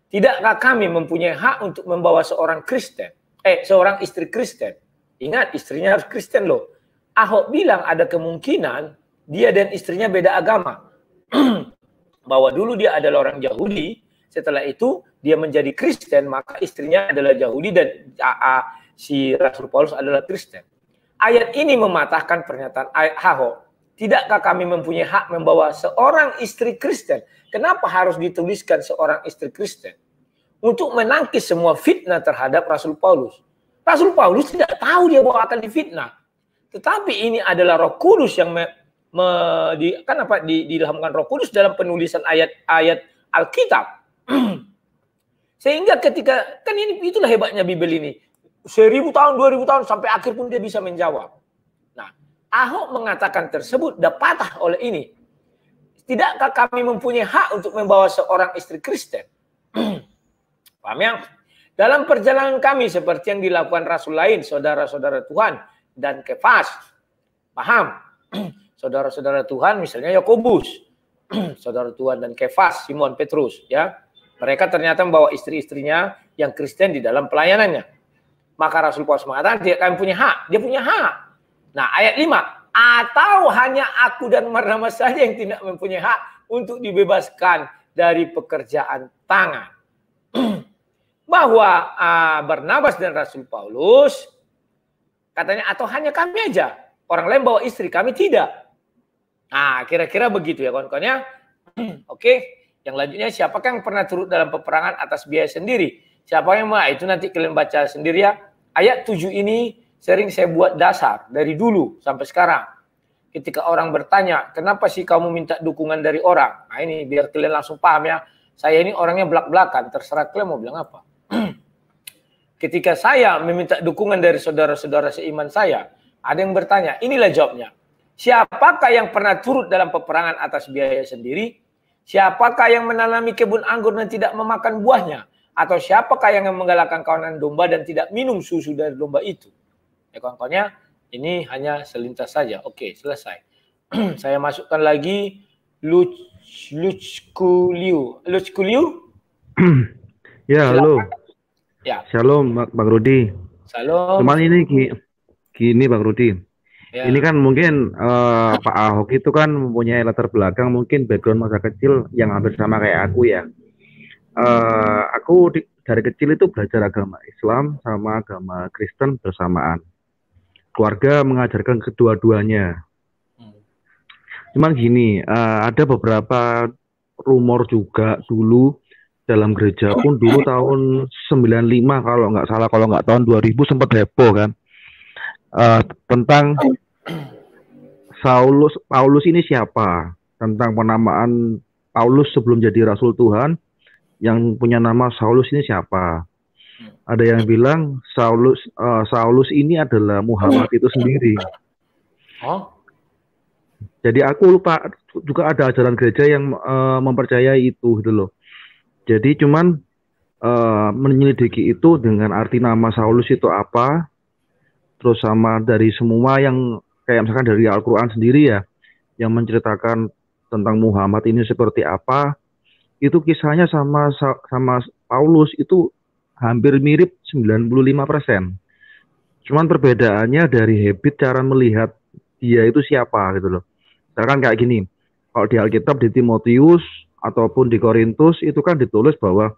Tidakkah kami mempunyai hak untuk membawa seorang Kristen? Seorang istri Kristen. Ingat, istrinya harus Kristen loh. Ahok bilang ada kemungkinan dia dan istrinya beda agama. Bahwa dulu dia adalah orang Yahudi, setelah itu dia menjadi Kristen, maka istrinya adalah Yahudi dan si Rasul Paulus adalah Kristen. Ayat ini mematahkan pernyataan Ahok. Tidakkah kami mempunyai hak membawa seorang istri Kristen? Kenapa harus dituliskan seorang istri Kristen? Untuk menangkis semua fitnah terhadap Rasul Paulus. Rasul Paulus tidak tahu dia bahwa akan difitnah. Tetapi ini adalah Roh Kudus yang diilhamkan Roh Kudus dalam penulisan ayat-ayat Alkitab. Sehingga ketika, kan itulah hebatnya Bibel ini. 1000 tahun, 2000 tahun, sampai akhir pun dia bisa menjawab. Nah, Ahok mengatakan tersebut dah patah oleh ini. Tidakkah kami mempunyai hak untuk membawa seorang istri Kristen? Paham ya? Dalam perjalanan kami seperti yang dilakukan Rasul lain, saudara-saudara Tuhan dan Kefas. Paham? Saudara-saudara Tuhan misalnya Yakobus. Saudara Tuhan dan Kefas, Simon Petrus. Ya, mereka ternyata membawa istri-istrinya yang Kristen di dalam pelayanannya. Maka Rasul Paulus mengatakan tidak kami punya hak. Dia punya hak. Nah, ayat 5. Atau hanya aku dan Barnabas saja yang tidak mempunyai hak untuk dibebaskan dari pekerjaan tangan. Bahwa Barnabas dan Rasul Paulus katanya atau hanya kami aja. Orang lain bawa istri, kami tidak. Nah, kira-kira begitu ya kawan-kawan ya. Oke. Yang lanjutnya, siapakah yang pernah turut dalam peperangan atas biaya sendiri? Siapa yang mau? Itu nanti kalian baca sendiri ya. Ayat 7 ini sering saya buat dasar dari dulu sampai sekarang. Ketika orang bertanya, kenapa sih kamu minta dukungan dari orang? Nah ini biar kalian langsung paham ya. Saya ini orangnya belak-belakan, terserah kalian mau bilang apa. Ketika saya meminta dukungan dari saudara-saudara seiman saya, ada yang bertanya, inilah jawabnya. Siapakah yang pernah turut dalam peperangan atas biaya sendiri? Siapakah yang menanami kebun anggur dan tidak memakan buahnya? Atau siapakah yang menggalakkan kawanan domba dan tidak minum susu dari domba itu? Ya kawan-kawannya, ini hanya selintas saja. Oke, selesai. Saya masukkan lagi Luchkuliu. Ya, halo. Ya. Shalom, Bang Rudi. Shalom. Cuman ini gini, Bang Rudi. Ya. Ini kan mungkin Pak Ahok itu kan mempunyai latar belakang, mungkin background masa kecil yang hampir sama kayak aku ya. Aku dari kecil itu belajar agama Islam sama agama Kristen bersamaan. Keluarga mengajarkan kedua-duanya. Cuman gini, ada beberapa rumor juga dulu dalam gereja pun dulu tahun 95 kalau nggak salah, kalau nggak tahun 2000 sempat heboh kan, tentang Paulus ini siapa, tentang penamaan Paulus sebelum jadi Rasul Tuhan, yang punya nama Saulus ini siapa. Ada yang bilang Saulus ini adalah Muhammad itu sendiri. Jadi aku lupa juga ada ajaran gereja yang mempercayai itu gitu loh. Jadi cuman menyelidiki itu dengan arti nama Saulus itu apa, terus sama dari semua yang kayak misalkan dari Al-Quran sendiri ya, yang menceritakan tentang Muhammad ini seperti apa, itu kisahnya sama Paulus itu hampir mirip 95%. Cuman perbedaannya dari habit cara melihat dia itu siapa gitu loh. Misalkan kayak gini, kalau di Alkitab di Timotius ataupun di Korintus itu kan ditulis bahwa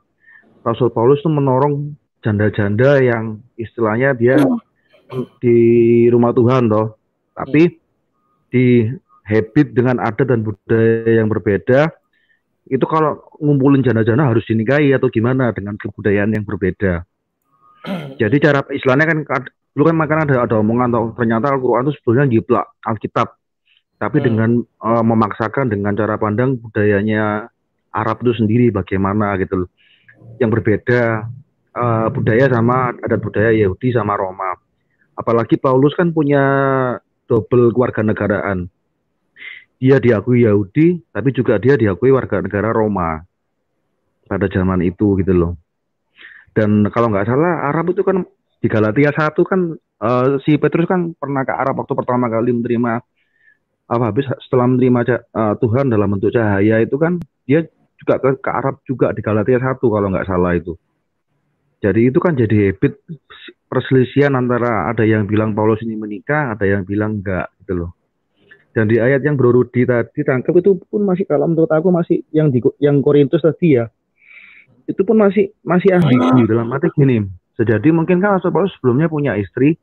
Rasul Paulus itu menolong janda-janda yang istilahnya dia di rumah Tuhan toh. Tapi di habit dengan adat dan budaya yang berbeda, itu kalau ngumpulin janda-janda harus dinikahi atau gimana dengan kebudayaan yang berbeda. Jadi cara istilahnya kan dulu kan makan ada omongan atau ternyata Al-Quran itu sebetulnya ngiplak Alkitab, tapi dengan memaksakan dengan cara pandang budayanya Arab itu sendiri bagaimana gitu loh, yang berbeda budaya sama adat budaya Yahudi sama Roma. Apalagi Paulus kan punya double kewarganegaraan. Dia diakui Yahudi, tapi juga dia diakui warga negara Roma pada zaman itu gitu loh. Dan kalau nggak salah Arab itu kan Di Galatia 1 kan si Petrus kan pernah ke Arab waktu pertama kali menerima habis setelah menerima Tuhan dalam bentuk cahaya itu kan dia juga ke Arab juga di Galatia 1 kalau nggak salah itu. Jadi itu kan jadi habit perselisihan antara ada yang bilang Paulus ini menikah, ada yang bilang enggak gitu loh. Dan di ayat yang Bro Rudi tadi tangkap itu pun masih, kalau menurut aku masih yang Korintus tadi ya, itu pun masih ambigu dalam arti gini. Jadi mungkin kan Rasul Paulus sebelumnya punya istri,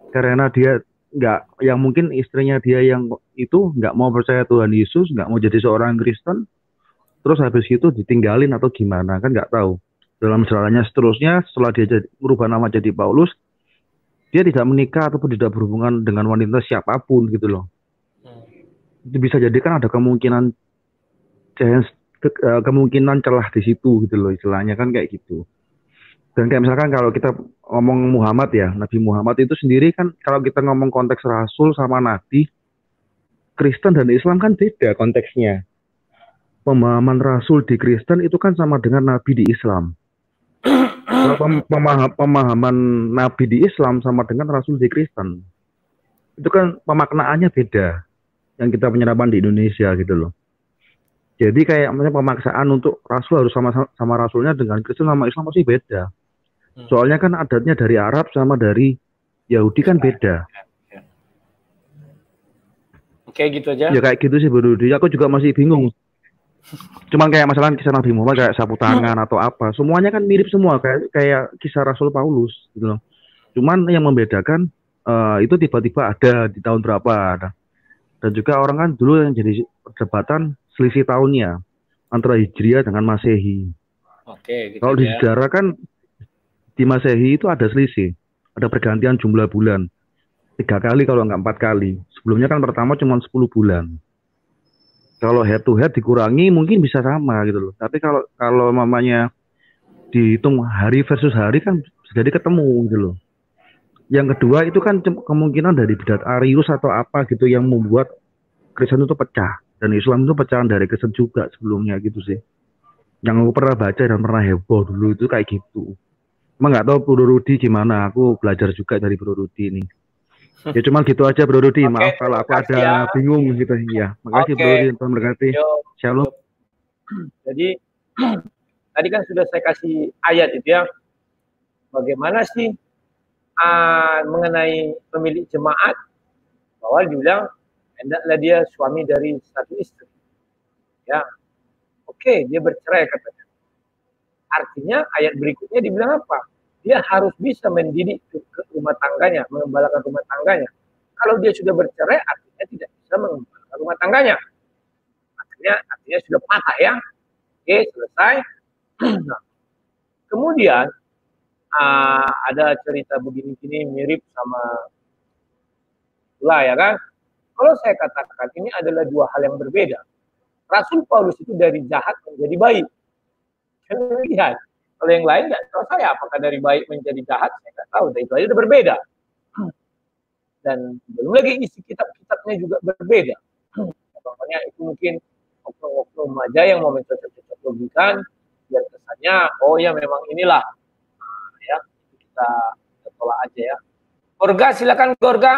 karena dia nggak, yang mungkin istrinya dia yang itu nggak mau percaya Tuhan Yesus, nggak mau jadi seorang Kristen, terus habis itu ditinggalin atau gimana kan nggak tahu. Dalam sejarahnya seterusnya setelah dia merubah nama jadi Paulus, dia tidak menikah ataupun tidak berhubungan dengan wanita siapapun gitu loh. Itu bisa jadi kan ada kemungkinan celah di situ gitu loh, istilahnya kan kayak gitu. Dan kayak misalkan kalau kita ngomong Muhammad ya, Nabi Muhammad itu sendiri kan kalau kita ngomong konteks Rasul sama Nabi, Kristen dan Islam kan beda konteksnya. Pemahaman Rasul di Kristen itu kan sama dengan Nabi di Islam. Kalau pemahaman Nabi di Islam sama dengan Rasul di Kristen, itu kan pemaknaannya beda. Yang kita penyerapan di Indonesia gitu loh. Jadi kayak pemaksaan untuk Rasul harus sama Rasulnya dengan Kristen sama Islam masih beda. Soalnya kan adatnya dari Arab sama dari Yahudi kan beda. Oke, gitu aja. Ya kayak gitu sih Bro Rudi. Aku juga masih bingung. Cuman kayak masalah kisah Nabi Muhammad kayak sapu tangan atau apa, semuanya kan mirip semua kayak kisah Rasul Paulus gitu loh. Cuman yang membedakan itu tiba-tiba ada di tahun berapa ada. Dan juga orang kan dulu yang jadi perdebatan selisih tahunnya antara Hijriah dengan Masehi. Oke, gitu. Kalau di sejarah kan di Masehi itu ada selisih, ada pergantian jumlah bulan 3 kali kalau nggak 4 kali. Sebelumnya kan pertama cuma 10 bulan. Kalau head to head dikurangi mungkin bisa sama gitu loh. Tapi kalau mamanya dihitung hari versus hari kan jadi ketemu gitu loh. Yang kedua itu kan kemungkinan dari bidat Arius atau apa gitu yang membuat Kristen itu pecah. Dan Islam itu pecahan dari Kristen juga sebelumnya gitu sih. Yang aku pernah baca dan pernah heboh dulu itu kayak gitu. Emang nggak tahu Bro Rudi gimana, aku belajar juga dari Bro Rudi ini. Ya cuma gitu aja Bro Rudi, maaf kalau aku ada bingung gitu ya. Makasih Bro Rudi, Tuhan berkati. Shalom. Jadi tadi kan sudah saya kasih ayat itu ya. Bagaimana sih mengenai pemilik jemaat, bahwa dibilang hendaklah dia suami dari satu istri. Ya, oke, dia bercerai katanya. Artinya ayat berikutnya dibilang apa? Dia harus bisa mendidik ke rumah tangganya, mengembalakan rumah tangganya. Kalau dia sudah bercerai, artinya tidak bisa mengembalakan rumah tangganya. Artinya sudah patah ya. Oke, selesai. Nah, kemudian ada cerita begini-gini mirip sama lah ya kan. Kalau saya katakan ini adalah dua hal yang berbeda. Rasul Paulus itu dari jahat menjadi baik. Lihat, kalau yang lain nggak tahu saya apakah dari baik menjadi jahat, saya nggak tahu. Dan itu aja udah berbeda. Dan belum lagi isi kitab-kitabnya juga berbeda. Contohnya itu mungkin oknum-oknum aja yang mau mencocok-cocok logikan, biar kesannya, oh ya memang inilah. Ya, kita tolak aja ya. Gorga, silakan Gorga.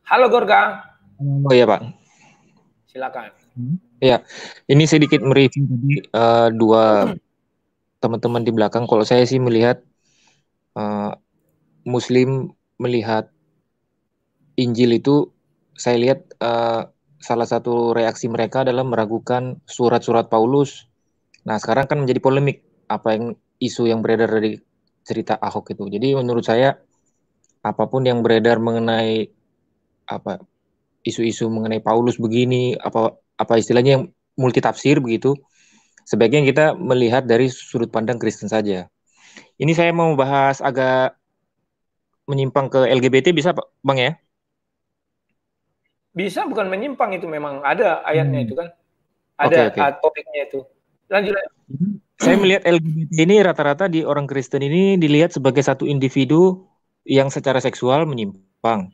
Halo Gorga. Oh iya Pak. Silakan. Ya, ini sedikit mereview tadi dua teman-teman di belakang. Kalau saya sih melihat Muslim melihat Injil itu, saya lihat salah satu reaksi mereka adalah meragukan surat-surat Paulus. Nah, sekarang kan menjadi polemik isu yang beredar dari cerita Ahok itu. Jadi menurut saya apapun yang beredar mengenai isu-isu mengenai Paulus begini, apa istilahnya yang multitafsir begitu, sebaiknya kita melihat dari sudut pandang Kristen saja. Ini saya mau bahas agak menyimpang ke LGBT, bisa Pak Bang ya? Bisa, bukan menyimpang, itu memang ada ayatnya itu kan. Ada topiknya itu. Lanjut. Saya melihat LGBT ini rata-rata di orang Kristen ini dilihat sebagai satu individu yang secara seksual menyimpang.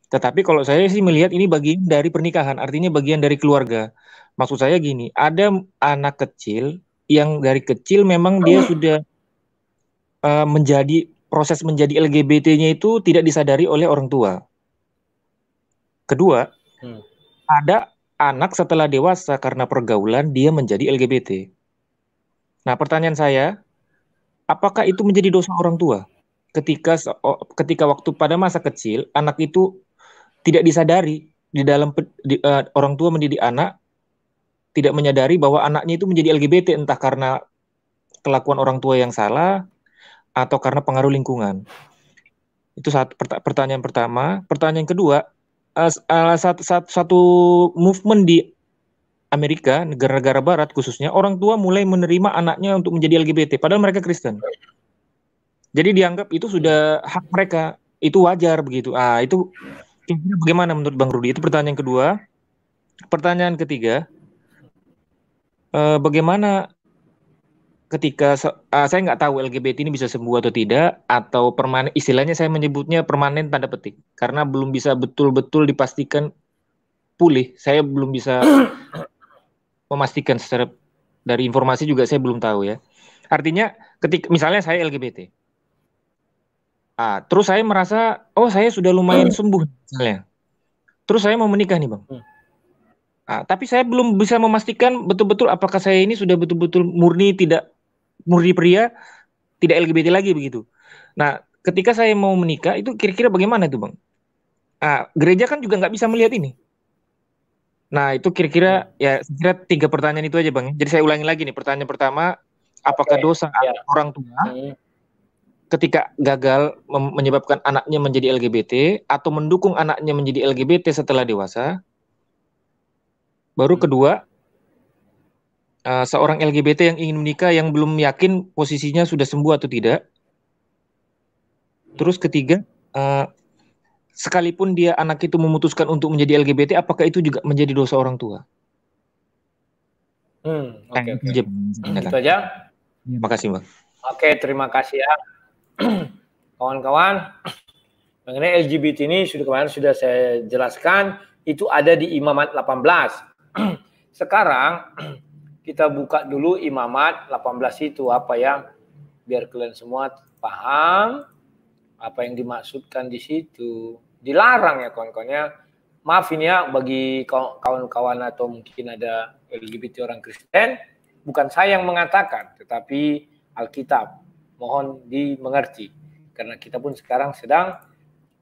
Tetapi kalau saya sih melihat ini bagian dari pernikahan, artinya bagian dari keluarga. Maksud saya gini, ada anak kecil yang dari kecil memang dia sudah proses menjadi LGBT-nya itu tidak disadari oleh orang tua. Kedua, ada anak setelah dewasa karena pergaulan dia menjadi LGBT. Nah, pertanyaan saya, apakah itu menjadi dosa orang tua? Ketika waktu pada masa kecil anak itu tidak disadari orang tua mendidik anak tidak menyadari bahwa anaknya itu menjadi LGBT, entah karena kelakuan orang tua yang salah atau karena pengaruh lingkungan. Itu pertanyaan pertama. Pertanyaan kedua, satu movement di Amerika, negara-negara Barat khususnya, orang tua mulai menerima anaknya untuk menjadi LGBT, padahal mereka Kristen. Jadi dianggap itu sudah hak mereka, itu wajar begitu. Itu bagaimana menurut Bang Rudi? Itu pertanyaan kedua. Pertanyaan ketiga, bagaimana ketika saya nggak tahu LGBT ini bisa sembuh atau tidak, atau permanen, istilahnya saya menyebutnya permanen tanda petik, karena belum bisa betul-betul dipastikan pulih. Saya belum bisa memastikan secara dari informasi juga saya belum tahu ya. Artinya ketika misalnya saya LGBT, terus saya merasa saya sudah lumayan sembuh misalnya, terus saya mau menikah nih Bang. Tapi saya belum bisa memastikan betul-betul apakah saya ini sudah betul-betul murni pria, tidak LGBT lagi begitu. Nah, ketika saya mau menikah itu kira-kira bagaimana itu Bang? Gereja kan juga nggak bisa melihat ini. Nah, itu kira-kira ya kira 3 pertanyaan itu aja Bang. Jadi saya ulangi lagi nih, pertanyaan pertama, apakah dosa orang tua ketika gagal menyebabkan anaknya menjadi LGBT atau mendukung anaknya menjadi LGBT setelah dewasa? Baru kedua, seorang LGBT yang ingin menikah yang belum yakin posisinya sudah sembuh atau tidak. Terus ketiga, sekalipun dia anak itu memutuskan untuk menjadi LGBT, apakah itu juga menjadi dosa orang tua? Oke. Itu aja. Terima kasih Bang. Oke, terima kasih ya. Kawan-kawan, mengenai LGBT ini kemarin sudah saya jelaskan, itu ada di Imamat 18. Sekarang kita buka dulu Imamat 18 itu apa ya, biar kalian semua paham apa yang dimaksudkan di situ. Dilarang ya kawan-kawan ya. Maaf ini ya bagi kawan-kawan atau mungkin ada LGBT orang Kristen, bukan saya yang mengatakan, tetapi Alkitab. Mohon dimengerti karena kita pun sekarang sedang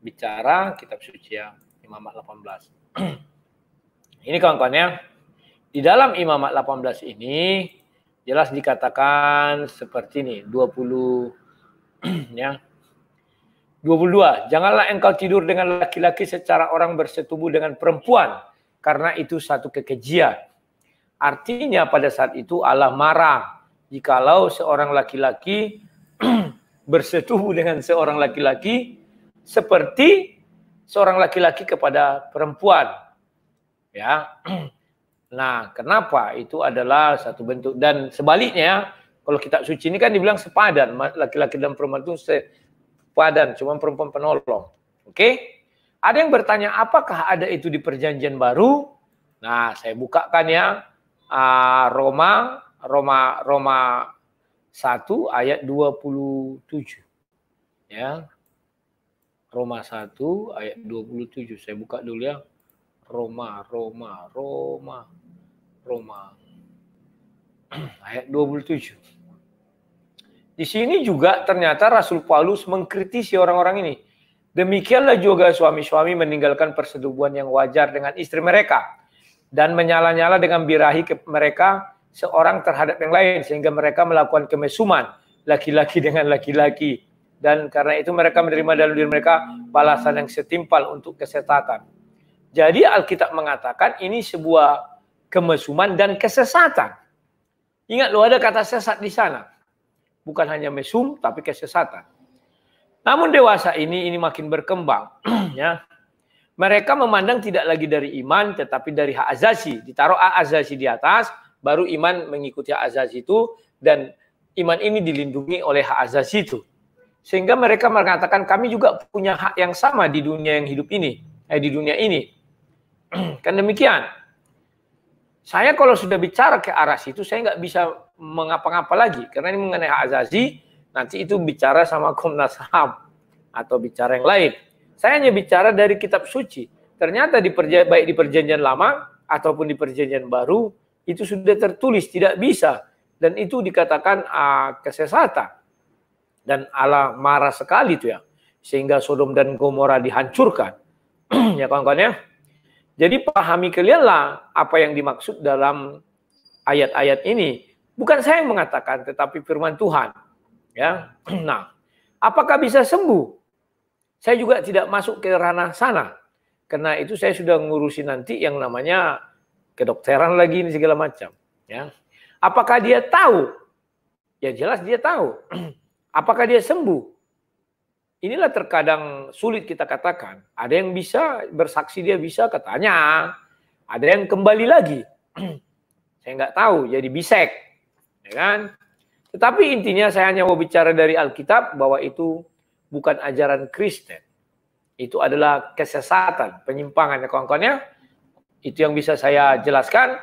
bicara kitab suci ya, Imamat 18. Ini kawan-kawan ya, di dalam Imamat 18 ini jelas dikatakan seperti ini, 20 ya. 22, janganlah engkau tidur dengan laki-laki secara orang bersetubuh dengan perempuan, karena itu satu kekejian. Artinya pada saat itu Allah marah jikalau seorang laki-laki bersetubuh dengan seorang laki-laki seperti seorang laki-laki kepada perempuan. Ya. Nah, kenapa? Itu adalah satu bentuk. Dan sebaliknya, kalau kitab suci ini kan dibilang sepadan, laki-laki dan perempuan itu sepadan, cuma perempuan penolong. Oke? Ada yang bertanya, apakah ada itu di perjanjian baru? Nah, saya bukakan ya, Roma 1 ayat 27. Ya. Roma 1 ayat 27. Saya buka dulu ya. Roma ayat 27. Di sini juga ternyata Rasul Paulus mengkritisi orang-orang ini. Demikianlah juga suami-suami meninggalkan persetubuhan yang wajar dengan istri mereka dan menyala-nyala dengan birahi mereka seorang terhadap yang lain sehingga mereka melakukan kemesuman laki-laki dengan laki-laki, dan karena itu mereka menerima dalam diri mereka balasan yang setimpal untuk kesesatan. Jadi Alkitab mengatakan ini sebuah kemesuman dan kesesatan. Ingat loh, ada kata sesat di sana. Bukan hanya mesum tapi kesesatan. Namun dewasa ini makin berkembang ya. Mereka memandang tidak lagi dari iman tetapi dari hak asasi. Ditaruh hak asasi di atas, baru iman mengikuti hak asasi itu, dan iman ini dilindungi oleh hak asasi itu. Sehingga mereka mengatakan kami juga punya hak yang sama di dunia yang hidup ini, di dunia ini. Kan demikian. Saya kalau sudah bicara ke arah situ, saya nggak bisa mengapa-ngapa lagi. Karena ini mengenai hak asasi, nanti itu bicara sama Komnas HAM atau bicara yang lain. Saya hanya bicara dari kitab suci. Ternyata baik di perjanjian lama ataupun di perjanjian baru itu sudah tertulis tidak bisa, dan itu dikatakan kesesatan, dan Allah marah sekali itu ya, sehingga Sodom dan Gomora dihancurkan. Ya kawan-kawan ya. Jadi pahami kalianlah apa yang dimaksud dalam ayat-ayat ini. Bukan saya yang mengatakan, tetapi firman Tuhan. Ya. Nah, apakah bisa sembuh? Saya juga tidak masuk ke ranah sana. Karena itu saya sudah ngurusin nanti yang namanya kedokteran lagi ini segala macam. Ya. Apakah dia tahu? Ya jelas dia tahu. Apakah dia sembuh? Inilah terkadang sulit kita katakan. Ada yang bisa bersaksi dia bisa katanya. Ada yang kembali lagi. Saya nggak tahu, jadi bisek. Ya kan? Tetapi intinya saya hanya mau bicara dari Alkitab bahwa itu bukan ajaran Kristen. Itu adalah kesesatan, penyimpangan ya kawan-kawan ya. Itu yang bisa saya jelaskan.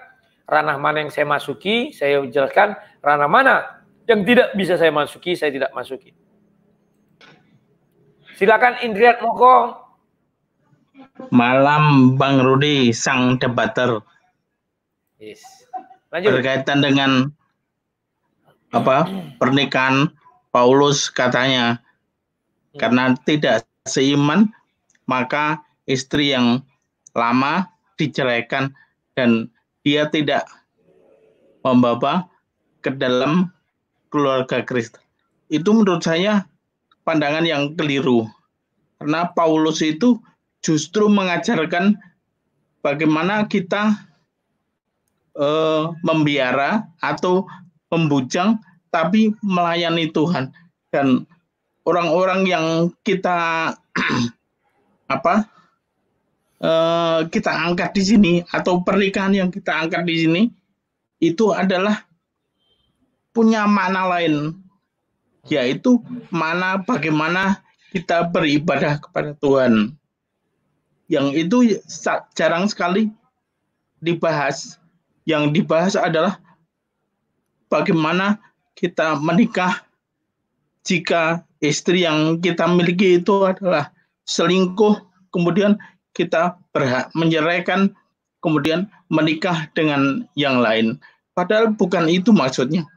Ranah mana yang saya masuki, saya jelaskan. Ranah mana yang tidak bisa saya masuki, saya tidak masuki. Silakan Indriat Moko. Malam Bang Rudi, sang debater. Yes. Lanjut. Berkaitan dengan pernikahan Paulus katanya, karena tidak seiman maka istri yang lama diceraikan dan dia tidak membawa ke dalam keluarga Kristen. Itu menurut saya pandangan yang keliru. Karena Paulus itu justru mengajarkan bagaimana kita membiara atau membujang tapi melayani Tuhan. Dan orang-orang yang kita kita angkat di sini atau pernikahan yang kita angkat di sini itu adalah punya makna lain, yaitu mana bagaimana kita beribadah kepada Tuhan. Yang itu jarang sekali dibahas. Yang dibahas adalah bagaimana kita menikah jika istri yang kita miliki itu adalah selingkuh, kemudian kita berhak menceraikan, kemudian menikah dengan yang lain. Padahal bukan itu maksudnya.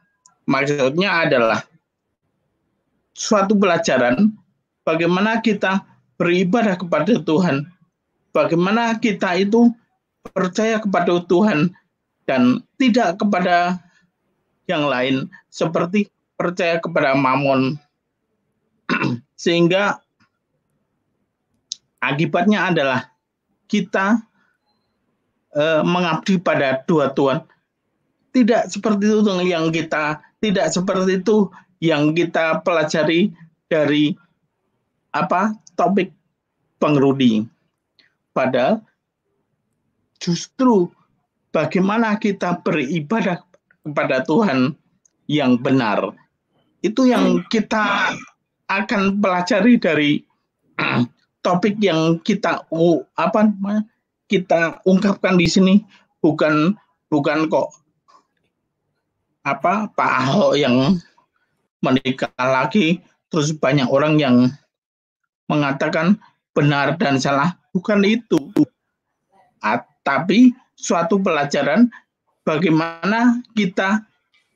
Maksudnya adalah suatu pelajaran bagaimana kita beribadah kepada Tuhan, bagaimana kita itu percaya kepada Tuhan dan tidak kepada yang lain seperti percaya kepada Mamon. Sehingga akibatnya adalah kita mengabdi pada dua Tuhan. Tidak seperti itu yang kita pelajari dari topik Bang Rudi. Padahal justru bagaimana kita beribadah kepada Tuhan yang benar. Itu yang kita akan pelajari dari topik yang kita ungkapkan di sini, bukan kok Pak Ahok yang menikah lagi terus banyak orang yang mengatakan benar dan salah, bukan itu. Tapi suatu pelajaran bagaimana kita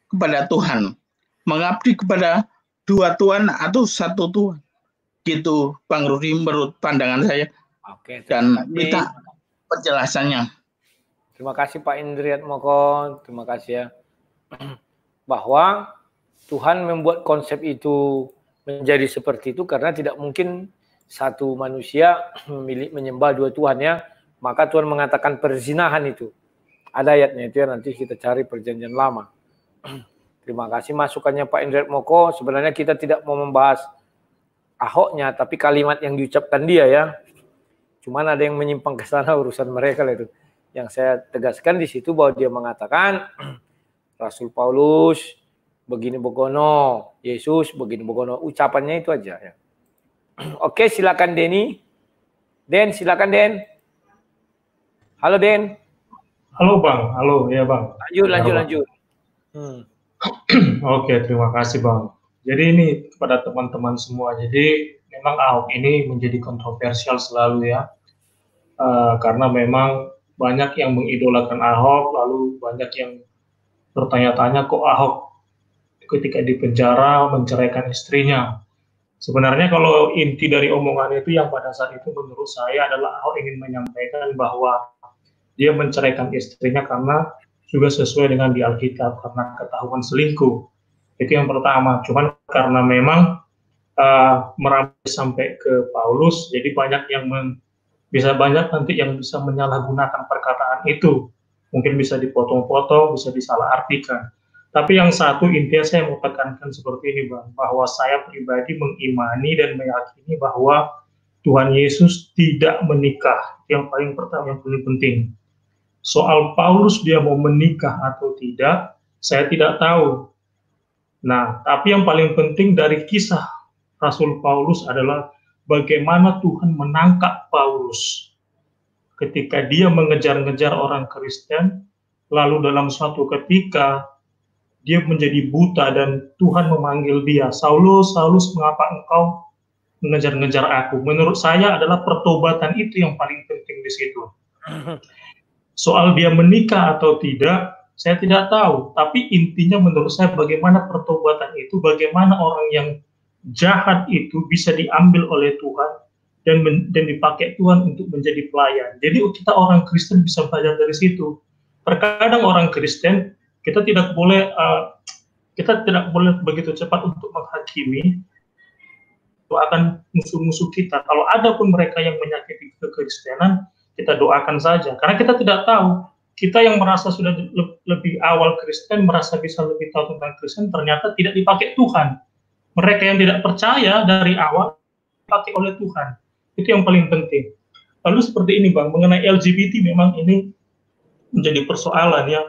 kepada Tuhan, mengabdi kepada dua Tuhan atau satu Tuhan. Gitu Bang Rudi menurut pandangan saya. Oke, dan minta penjelasannya. Terima kasih Pak Indriat Moko, terima kasih ya. Bahwa Tuhan membuat konsep itu menjadi seperti itu karena tidak mungkin satu manusia menyembah dua Tuhan ya. Maka Tuhan mengatakan perzinahan itu. Ada ayatnya itu ya, nanti kita cari perjanjian lama. Terima kasih masukannya Pak Indriat Moko. Sebenarnya kita tidak mau membahas Ahoknya, tapi kalimat yang diucapkan dia ya. Cuman ada yang menyimpang ke sana urusan mereka lah itu. Yang saya tegaskan di situ bahwa dia mengatakan Rasul Paulus begini begono, Yesus begini begono, ucapannya itu aja ya. Oke, silakan Denny. Den, silakan Den. Halo Den. Halo Bang, halo ya Bang. Lanjut. Oke, terima kasih Bang. Jadi ini kepada teman-teman semua. Jadi memang Ahok ini menjadi kontroversial selalu ya, karena memang banyak yang mengidolakan Ahok, lalu banyak yang bertanya-tanya kok Ahok ketika di penjara menceraikan istrinya. Sebenarnya kalau inti dari omongan itu yang pada saat itu menurut saya adalah Ahok ingin menyampaikan bahwa dia menceraikan istrinya karena juga sesuai dengan di Alkitab, karena ketahuan selingkuh. Itu yang pertama. Cuman karena memang merambai sampai ke Paulus, jadi banyak yang bisa banyak nanti yang bisa menyalahgunakan perkataan itu. Mungkin bisa dipotong-potong, bisa disalahartikan. Tapi yang satu intinya saya mau tekankan seperti ini Bang, bahwa saya pribadi mengimani dan meyakini bahwa Tuhan Yesus tidak menikah. Yang paling pertama, yang paling penting. Soal Paulus dia mau menikah atau tidak, saya tidak tahu. Nah, tapi yang paling penting dari kisah Rasul Paulus adalah bagaimana Tuhan menangkap Paulus ketika dia mengejar-ngejar orang Kristen, lalu dalam suatu ketika dia menjadi buta dan Tuhan memanggil dia, Saulus, Saulus, mengapa engkau mengejar-ngejar aku? Menurut saya adalah pertobatan itu yang paling penting di situ. Soal dia menikah atau tidak, saya tidak tahu. Tapi intinya menurut saya bagaimana pertobatan itu, bagaimana orang yang jahat itu bisa diambil oleh Tuhan dan dipakai Tuhan untuk menjadi pelayan. Jadi kita orang Kristen bisa belajar dari situ. Terkadang orang Kristen kita tidak boleh begitu cepat untuk menghakimi akan musuh-musuh kita. Kalau ada pun mereka yang menyakiti kekristenan, kita doakan saja. Karena kita tidak tahu. Kita yang merasa sudah lebih awal Kristen, merasa bisa lebih tahu tentang Kristen, ternyata tidak dipakai Tuhan. Mereka yang tidak percaya dari awal dipakai oleh Tuhan. Itu yang paling penting. Lalu seperti ini Bang, mengenai LGBT memang ini menjadi persoalan ya.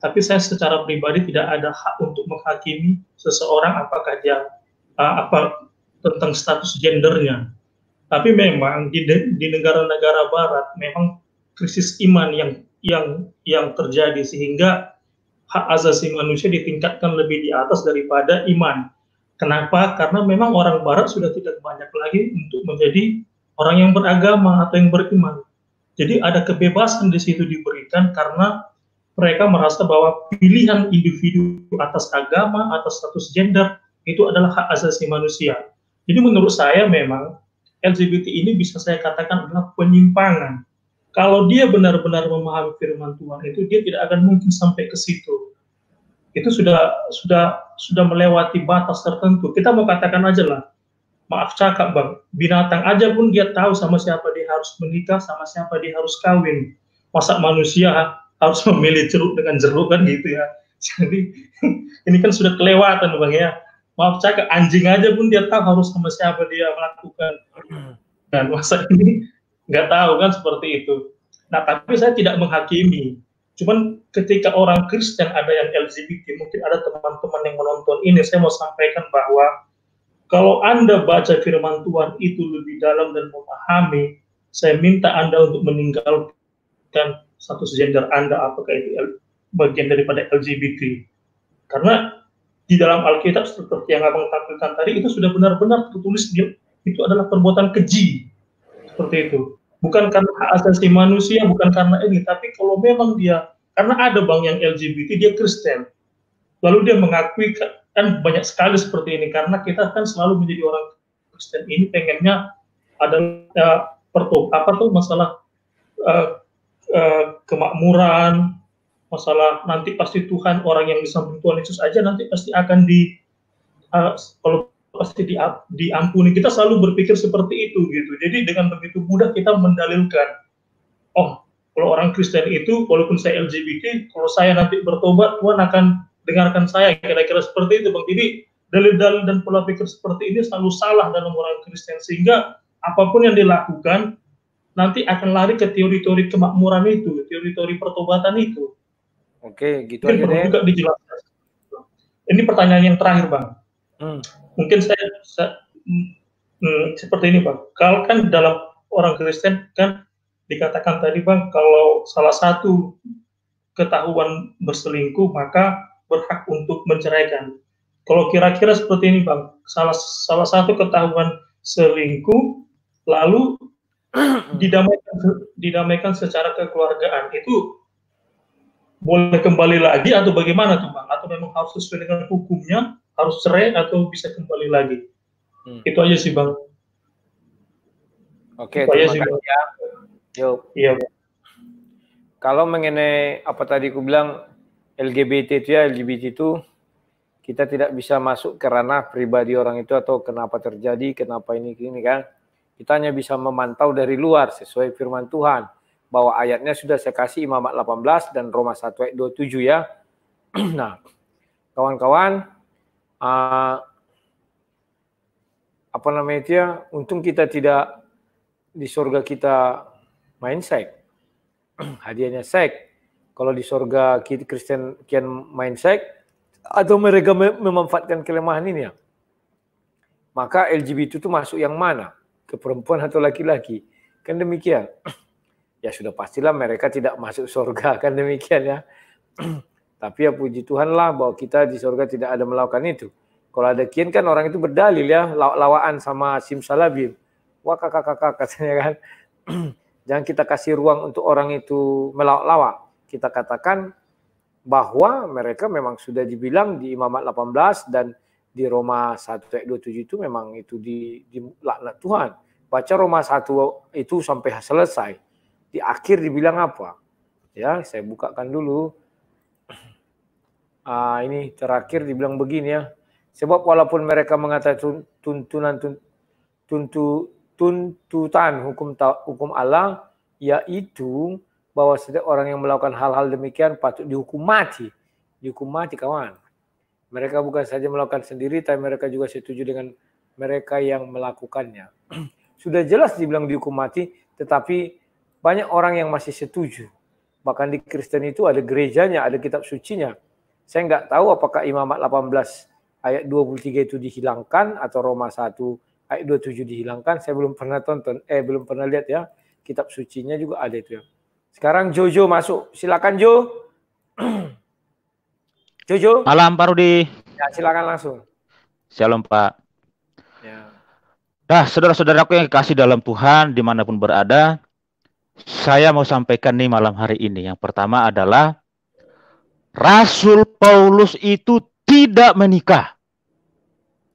Tapi saya secara pribadi tidak ada hak untuk menghakimi seseorang apakah dia tentang status gendernya. Tapi memang di negara-negara Barat memang krisis iman yang terjadi sehingga hak asasi manusia ditingkatkan lebih di atas daripada iman. Kenapa? Karena memang orang Barat sudah tidak banyak lagi untuk menjadi orang yang beragama atau yang beriman. Jadi ada kebebasan di situ diberikan karena mereka merasa bahwa pilihan individu atas agama, atas status gender, itu adalah hak asasi manusia. Jadi menurut saya memang LGBT ini bisa saya katakan adalah penyimpangan. Kalau dia benar-benar memahami firman Tuhan itu, dia tidak akan mungkin sampai ke situ. Itu sudah melewati batas tertentu. Kita mau katakan aja lah, maaf cakap Bang, binatang aja pun dia tahu sama siapa dia harus menikah, sama siapa dia harus kawin. Masa manusia harus memilih jeruk dengan jeruk kan gitu ya. Jadi ini kan sudah kelewatan Bang ya. Maaf cakap, anjing aja pun dia tahu harus sama siapa dia melakukan. Dan masa ini nggak tahu kan seperti itu. Nah tapi saya tidak menghakimi. Cuman ketika orang Kristen ada yang LGBT, mungkin ada teman-teman yang menonton ini, saya mau sampaikan bahwa kalau Anda baca firman Tuhan itu lebih dalam dan memahami, saya minta Anda untuk meninggalkan status gender Anda apakah itu bagian daripada LGBT. Karena di dalam Alkitab seperti yang Abang tampilkan tadi itu sudah benar-benar tertulis itu adalah perbuatan keji. Seperti itu. Bukan karena hak asasi manusia, bukan karena ini, tapi kalau memang dia, karena ada Bang yang LGBT, dia Kristen. Lalu dia mengakui, kan banyak sekali seperti ini, karena kita kan selalu menjadi orang Kristen ini pengennya ada masalah kemakmuran, masalah nanti pasti Tuhan, orang yang disambung Tuhan Yesus aja nanti pasti akan kalau pasti diampuni. Kita selalu berpikir seperti itu gitu. Jadi dengan begitu mudah kita mendalilkan, oh kalau orang Kristen itu, walaupun saya LGBT, kalau saya nanti bertobat Tuhan akan dengarkan saya, kira-kira seperti itu Bang. Jadi dalil-dalil dan pola pikir seperti ini selalu salah dalam orang Kristen, sehingga apapun yang dilakukan nanti akan lari ke teori-teori kemakmuran itu, teori-teori pertobatan itu. Oke, gitu aja deh. Juga dijelaskan. Ini pertanyaan yang terakhir, Bang. Mungkin saya seperti ini, Bang. Kalau kan dalam orang Kristen kan dikatakan tadi, Bang, kalau salah satu ketahuan berselingkuh maka berhak untuk menceraikan. Kalau kira-kira seperti ini Bang, salah satu ketahuan selingkuh, lalu didamaikan secara kekeluargaan, itu boleh kembali lagi atau bagaimana tuh Bang? Atau memang harus sesuai dengan hukumnya, harus cerai atau bisa kembali lagi? Itu aja sih Bang. Oke, terima kasih ya. Yuk. Iya Bang. Kalau mengenai apa tadi aku bilang LGBT itu kita tidak bisa masuk ke ranah pribadi orang itu atau kenapa terjadi, kenapa ini kan. Kita hanya bisa memantau dari luar sesuai firman Tuhan. Bahwa ayatnya sudah saya kasih Imamat 18 dan Roma 1 ayat 27 ya. Nah, kawan-kawan, apa namanya itu ya, untung kita tidak di surga kita main seks. Hadiahnya seks. Kalau di surga kita Kristen kian main seks, atau mereka memanfaatkan kelemahan ini ya. Maka LGBT itu masuk yang mana? Ke perempuan atau laki-laki? Kan demikian. Ya sudah pastilah mereka tidak masuk surga, kan demikian ya. Tapi ya puji Tuhan lah bahwa kita di surga tidak ada melakukan itu. Kalau ada kian kan orang itu berdalil ya, lawaan sama simsalabim. Wah kakak-kakak katanya kan. Jangan kita kasih ruang untuk orang itu melawak-lawak. Kita katakan bahwa mereka memang sudah dibilang di Imamat 18 dan di Roma 1 ayat 27 itu memang itu di laknat Tuhan. Baca Roma 1 itu sampai selesai. Di akhir dibilang apa? Ya, saya bukakan dulu. Ini terakhir dibilang begini ya. Sebab walaupun mereka mengatakan tuntutan hukum Allah, yaitu bahwa setiap orang yang melakukan hal-hal demikian patut dihukum mati. Dihukum mati kawan. Mereka bukan saja melakukan sendiri, tapi mereka juga setuju dengan mereka yang melakukannya. Sudah jelas dibilang dihukum mati, tetapi banyak orang yang masih setuju. Bahkan di Kristen itu ada gerejanya, ada kitab sucinya. Saya nggak tahu apakah Imamat 18 ayat 23 itu dihilangkan atau Roma 1 ayat 27 dihilangkan. Saya belum pernah belum pernah lihat ya. Kitab sucinya juga ada itu ya. Sekarang Jojo masuk. Silakan Jo. Jojo. Malam Pak Rudi. Ya, silakan langsung. Shalom Pak. Ya. Nah, saudara-saudaraku yang kasih dalam Tuhan dimanapun berada, saya mau sampaikan nih malam hari ini. Yang pertama adalah Rasul Paulus itu tidak menikah.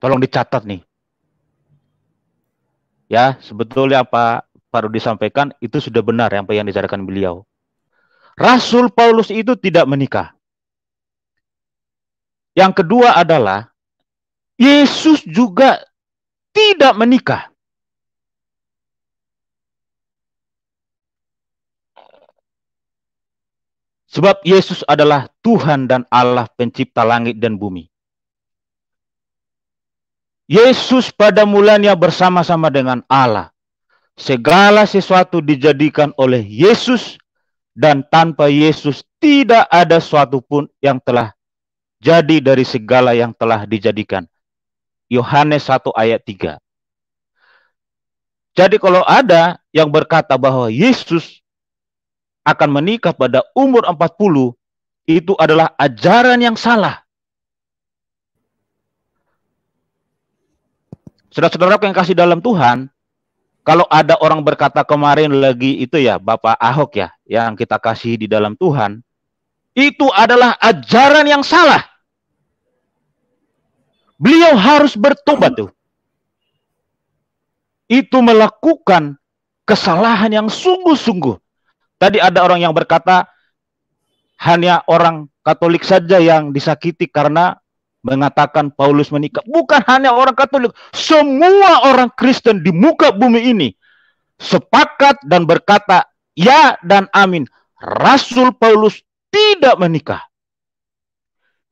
Tolong dicatat nih. Ya, sebetulnya Pak Rudi sampaikan itu sudah benar yang disampaikan beliau. Rasul Paulus itu tidak menikah. Yang kedua adalah Yesus juga tidak menikah. Sebab Yesus adalah Tuhan dan Allah pencipta langit dan bumi. Yesus pada mulanya bersama-sama dengan Allah. Segala sesuatu dijadikan oleh Yesus, dan tanpa Yesus tidak ada suatu pun yang telah jadi dari segala yang telah dijadikan. Yohanes 1 ayat 3. Jadi kalau ada yang berkata bahwa Yesus akan menikah pada umur 40, itu adalah ajaran yang salah. Saudara-saudara yang kasih dalam Tuhan, kalau ada orang berkata kemarin lagi itu ya, Bapak Ahok ya, yang kita kasih di dalam Tuhan, itu adalah ajaran yang salah. Beliau harus bertobat tuh. Itu melakukan kesalahan yang sungguh-sungguh. Tadi ada orang yang berkata, hanya orang Katolik saja yang disakiti karena mengatakan Paulus menikah. Bukan hanya orang Katolik, semua orang Kristen di muka bumi ini sepakat dan berkata ya dan amin. Rasul Paulus tidak menikah.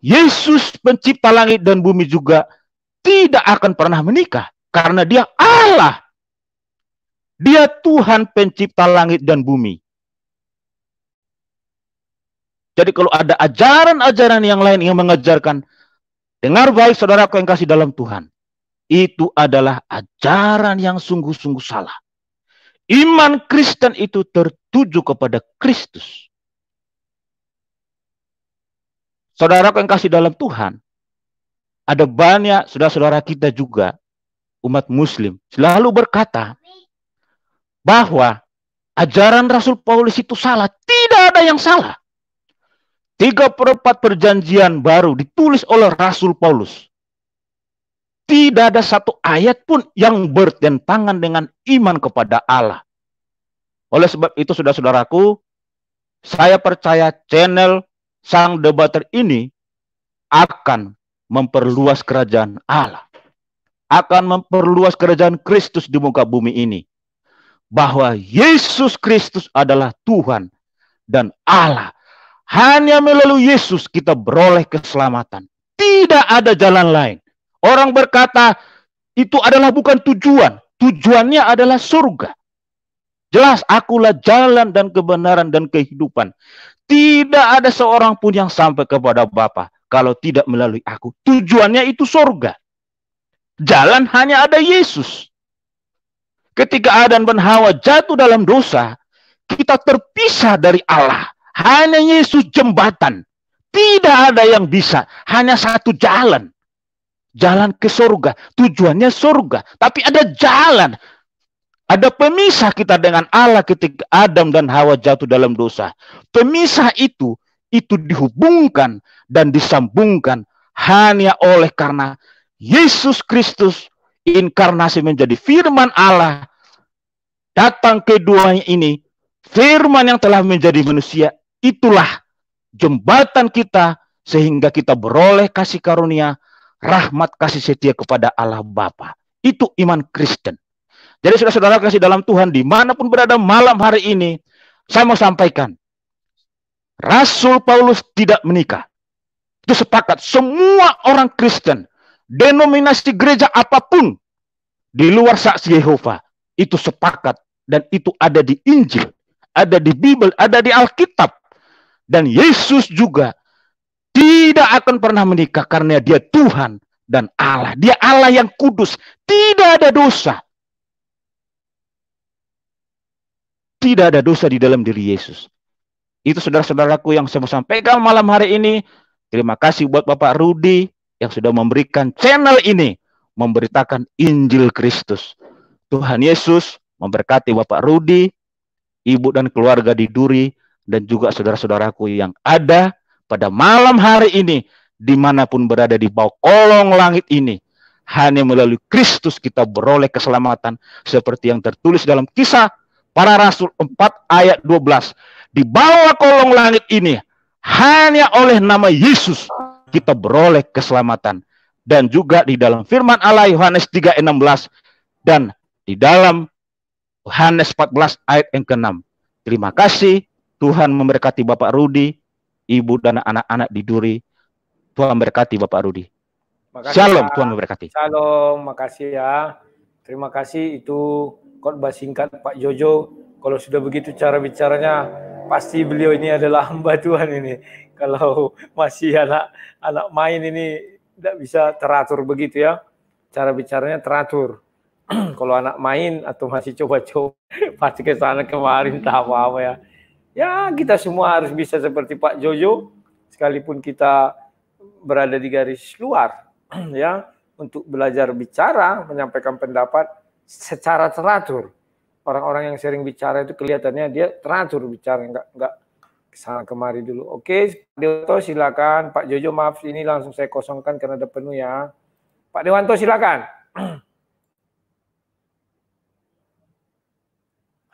Yesus pencipta langit dan bumi juga tidak akan pernah menikah karena dia Allah. Dia Tuhan pencipta langit dan bumi. Jadi kalau ada ajaran-ajaran yang lain yang mengajarkan, dengar baik saudaraku yang kasih dalam Tuhan, itu adalah ajaran yang sungguh-sungguh salah. Iman Kristen itu tertuju kepada Kristus. Saudaraku yang kasih dalam Tuhan, ada banyak saudara-saudara kita juga, umat muslim, selalu berkata bahwa ajaran Rasul Paulus itu salah. Tidak ada yang salah. 3/4 perjanjian baru ditulis oleh Rasul Paulus. Tidak ada satu ayat pun yang bertentangan dengan iman kepada Allah. Oleh sebab itu, saudara-saudaraku, saya percaya channel Sang Debater ini akan memperluas kerajaan Allah. Akan memperluas kerajaan Kristus di muka bumi ini. Bahwa Yesus Kristus adalah Tuhan dan Allah. Hanya melalui Yesus kita beroleh keselamatan. Tidak ada jalan lain. Orang berkata itu adalah bukan tujuan. Tujuannya adalah surga. Jelas, akulah jalan dan kebenaran dan kehidupan. Tidak ada seorang pun yang sampai kepada Bapa kalau tidak melalui aku. Tujuannya itu surga. Jalan hanya ada Yesus. Ketika Adam dan Hawa jatuh dalam dosa, kita terpisah dari Allah. Hanya Yesus jembatan. Tidak ada yang bisa. Hanya satu jalan. Jalan ke surga. Tujuannya surga. Tapi ada jalan. Ada pemisah kita dengan Allah ketika Adam dan Hawa jatuh dalam dosa. Pemisah itu dihubungkan dan disambungkan hanya oleh karena Yesus Kristus inkarnasi menjadi firman Allah. Datang keduanya ini, firman yang telah menjadi manusia, itulah jembatan kita sehingga kita beroleh kasih karunia, rahmat kasih setia kepada Allah Bapa. Itu iman Kristen. Jadi saudara-saudara kasih dalam Tuhan, dimanapun berada malam hari ini, saya mau sampaikan, Rasul Paulus tidak menikah. Itu sepakat. Semua orang Kristen, denominasi gereja apapun, di luar saksi Yehova, itu sepakat. Dan itu ada di Injil, ada di Bible, ada di Alkitab. Dan Yesus juga tidak akan pernah menikah karena dia Tuhan dan Allah. Dia Allah yang kudus. Tidak ada dosa. Tidak ada dosa di dalam diri Yesus. Itu saudara-saudaraku yang saya mau sampaikan malam hari ini. Terima kasih buat Bapak Rudi yang sudah memberikan channel ini, memberitakan Injil Kristus. Tuhan Yesus memberkati Bapak Rudi, ibu dan keluarga di Duri, dan juga saudara-saudaraku yang ada pada malam hari ini, dimanapun berada di bawah kolong langit ini. Hanya melalui Kristus kita beroleh keselamatan, seperti yang tertulis dalam Kisah Para Rasul 4 ayat 12. Di bawah kolong langit ini, hanya oleh nama Yesus kita beroleh keselamatan. Dan juga di dalam firman Allah Yohanes 3:16 dan di dalam Yohanes 14 ayat yang ke-6. Terima kasih. Tuhan memberkati Bapak Rudi, ibu dan anak-anak di Duri. Tuhan memberkati Bapak Rudi. Makasih, Shalom, Tuhan memberkati. Shalom, makasih ya. Terima kasih, itu khotbah singkat Pak Jojo. Kalau sudah begitu cara bicaranya, pasti beliau ini adalah hamba Tuhan ini. Kalau masih anak main ini tidak bisa teratur begitu ya. Cara bicaranya teratur. Kalau anak main atau masih coba-coba pasti ke sana kemarin tak apa-apa ya. Ya kita semua harus bisa seperti Pak Jojo, sekalipun kita berada di garis luar ya, untuk belajar bicara, menyampaikan pendapat secara teratur. Orang-orang yang sering bicara itu kelihatannya dia teratur bicara, enggak kesana kemari dulu. Oke, Pak Dewanto silakan. Pak Jojo maaf ini langsung saya kosongkan karena ada penuh ya. Pak Dewanto silakan.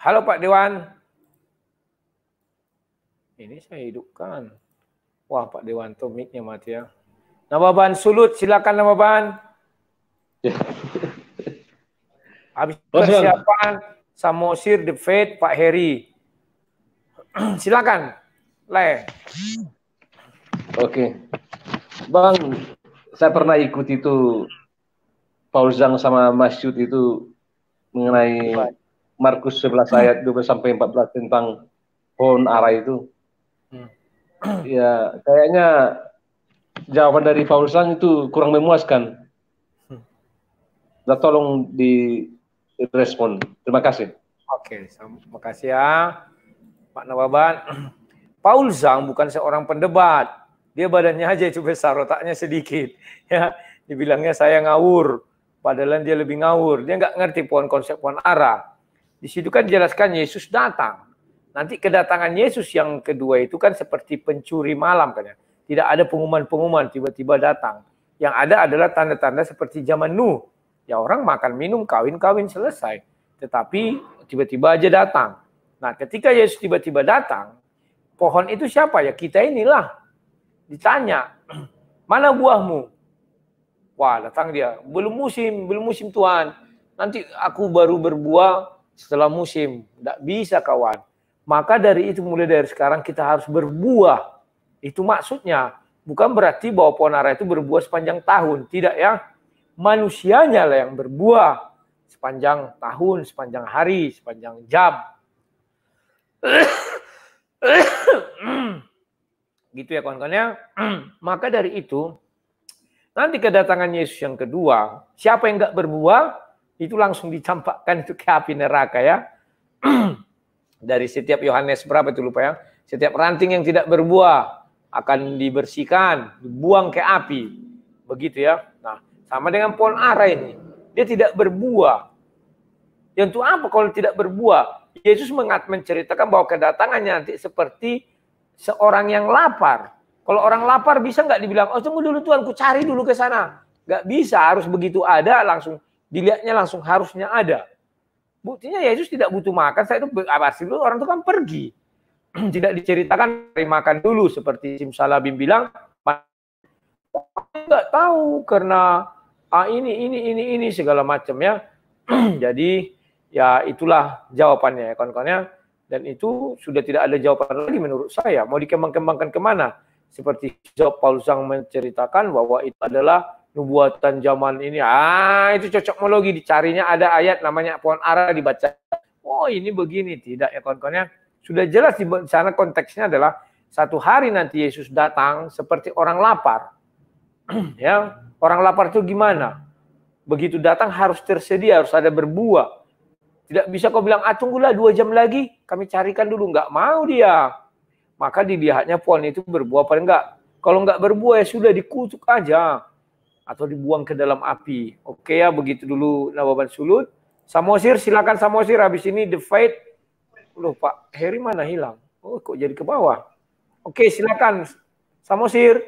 Halo Pak Dewan. Ini saya hidupkan. Wah Pak Dewanto mic-nya mati ya. Nababan Sulut silakan Nababan. Habis persiapan Samosir The Fate Pak Heri. Silakan. Le. Oke. Bang, saya pernah ikut itu Paul Zhang sama Mas Yud itu mengenai Markus 11 ayat 12 sampai 14 tentang pohon ara itu. Ya, kayaknya jawaban dari Paul Zhang itu kurang memuaskan. Nah, tolong direspon. Terima kasih. Oke, terima kasih ya Pak Nababan. Paul Zhang bukan seorang pendebat. Dia badannya aja itu besar, otaknya sedikit. Ya, Dibilangnya saya ngawur, padahal dia lebih ngawur. Dia nggak ngerti konsep pohon ara. Di situ kan dijelaskan Yesus datang. Nanti kedatangan Yesus yang kedua itu kan seperti pencuri malam kan ya. Tidak ada pengumuman-pengumuman tiba-tiba datang. Yang ada adalah tanda-tanda seperti zaman Nuh. Ya orang makan minum, kawin-kawin selesai. Tetapi tiba-tiba aja datang. Nah ketika Yesus tiba-tiba datang, pohon itu siapa? Ya kita inilah. Ditanya, mana buahmu? Wah datang dia, belum musim Tuhan. Nanti aku baru berbuah setelah musim. Tidak bisa kawan. Maka dari itu mulai dari sekarang kita harus berbuah. Itu maksudnya. Bukan berarti bahwa pohon ara itu berbuah sepanjang tahun. Tidak ya. Manusianya lah yang berbuah. Sepanjang tahun, sepanjang hari, sepanjang jam. Gitu ya kawan-kawan ya. Maka dari itu, nanti kedatangan Yesus yang kedua, siapa yang enggak berbuah, itu langsung dicampakkan itu ke api neraka ya. Dari setiap Yohanes berapa itu lupa ya. Setiap ranting yang tidak berbuah akan dibersihkan, dibuang ke api. Begitu ya. Nah, sama dengan pohon ara ini. Dia tidak berbuah. Ya untuk apa kalau tidak berbuah? Yesus menceritakan bahwa kedatangannya nanti seperti seorang yang lapar. Kalau orang lapar bisa nggak dibilang, oh tunggu dulu Tuhan, ku cari dulu ke sana. Nggak bisa, harus begitu ada langsung dilihatnya langsung harusnya ada. Buktinya Yesus tidak butuh makan, saya itu pasti dulu orang itu kan pergi. Tidak diceritakan cari makan dulu seperti Simsalabim bilang, nggak tahu karena ini segala macam ya. Jadi ya itulah jawabannya ya kawan-kawannya. Dan itu sudah tidak ada jawaban lagi menurut saya. Mau dikembang-kembangkan kemana? Seperti jawab Paulus yang menceritakan bahwa itu adalah nubuatan zaman ini. Itu cocokmologi. Dicarinya ada ayat namanya pohon ara dibaca. Oh ini begini. Tidak ya kawan-kawannya. Sudah jelas di sana konteksnya adalah satu hari nanti Yesus datang seperti orang lapar. Ya, orang lapar itu gimana? Begitu datang harus tersedia, harus ada berbuah. Tidak bisa kau bilang, tunggulah 2 jam lagi, kami carikan dulu. Nggak mau dia. Maka dilihatnya pohon itu berbuah apa enggak. Kalau nggak berbuah ya sudah dikutuk aja. Atau dibuang ke dalam api. Oke ya, begitu dulu Nawaban Sulut. Samosir, silakan Samosir. Habis ini The Fight. Loh Pak Heri mana hilang? Oh kok jadi ke bawah. Oke silakan Samosir.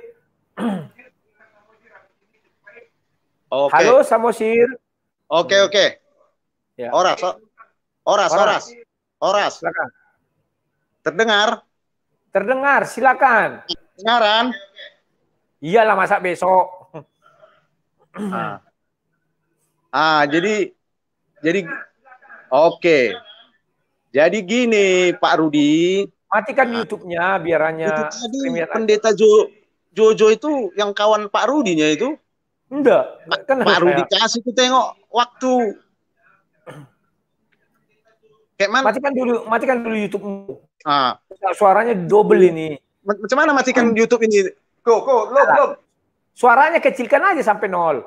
Halo Samosir. Oke. Ya. Oras. Silakan. Terdengar, silakan. Dengaran? Iyalah masa besok. Jadi oke. Jadi gini Pak Rudi. Matikan YouTube-nya biar hanya pendeta Jojo itu yang kawan Pak Rudinya itu. Enggak. Pak Rudi kasih kita tengok waktu. Matikan dulu YouTube-mu. Suaranya double ini. Macam mana matikan YouTube ini? Loh. Suaranya kecilkan aja sampai 0.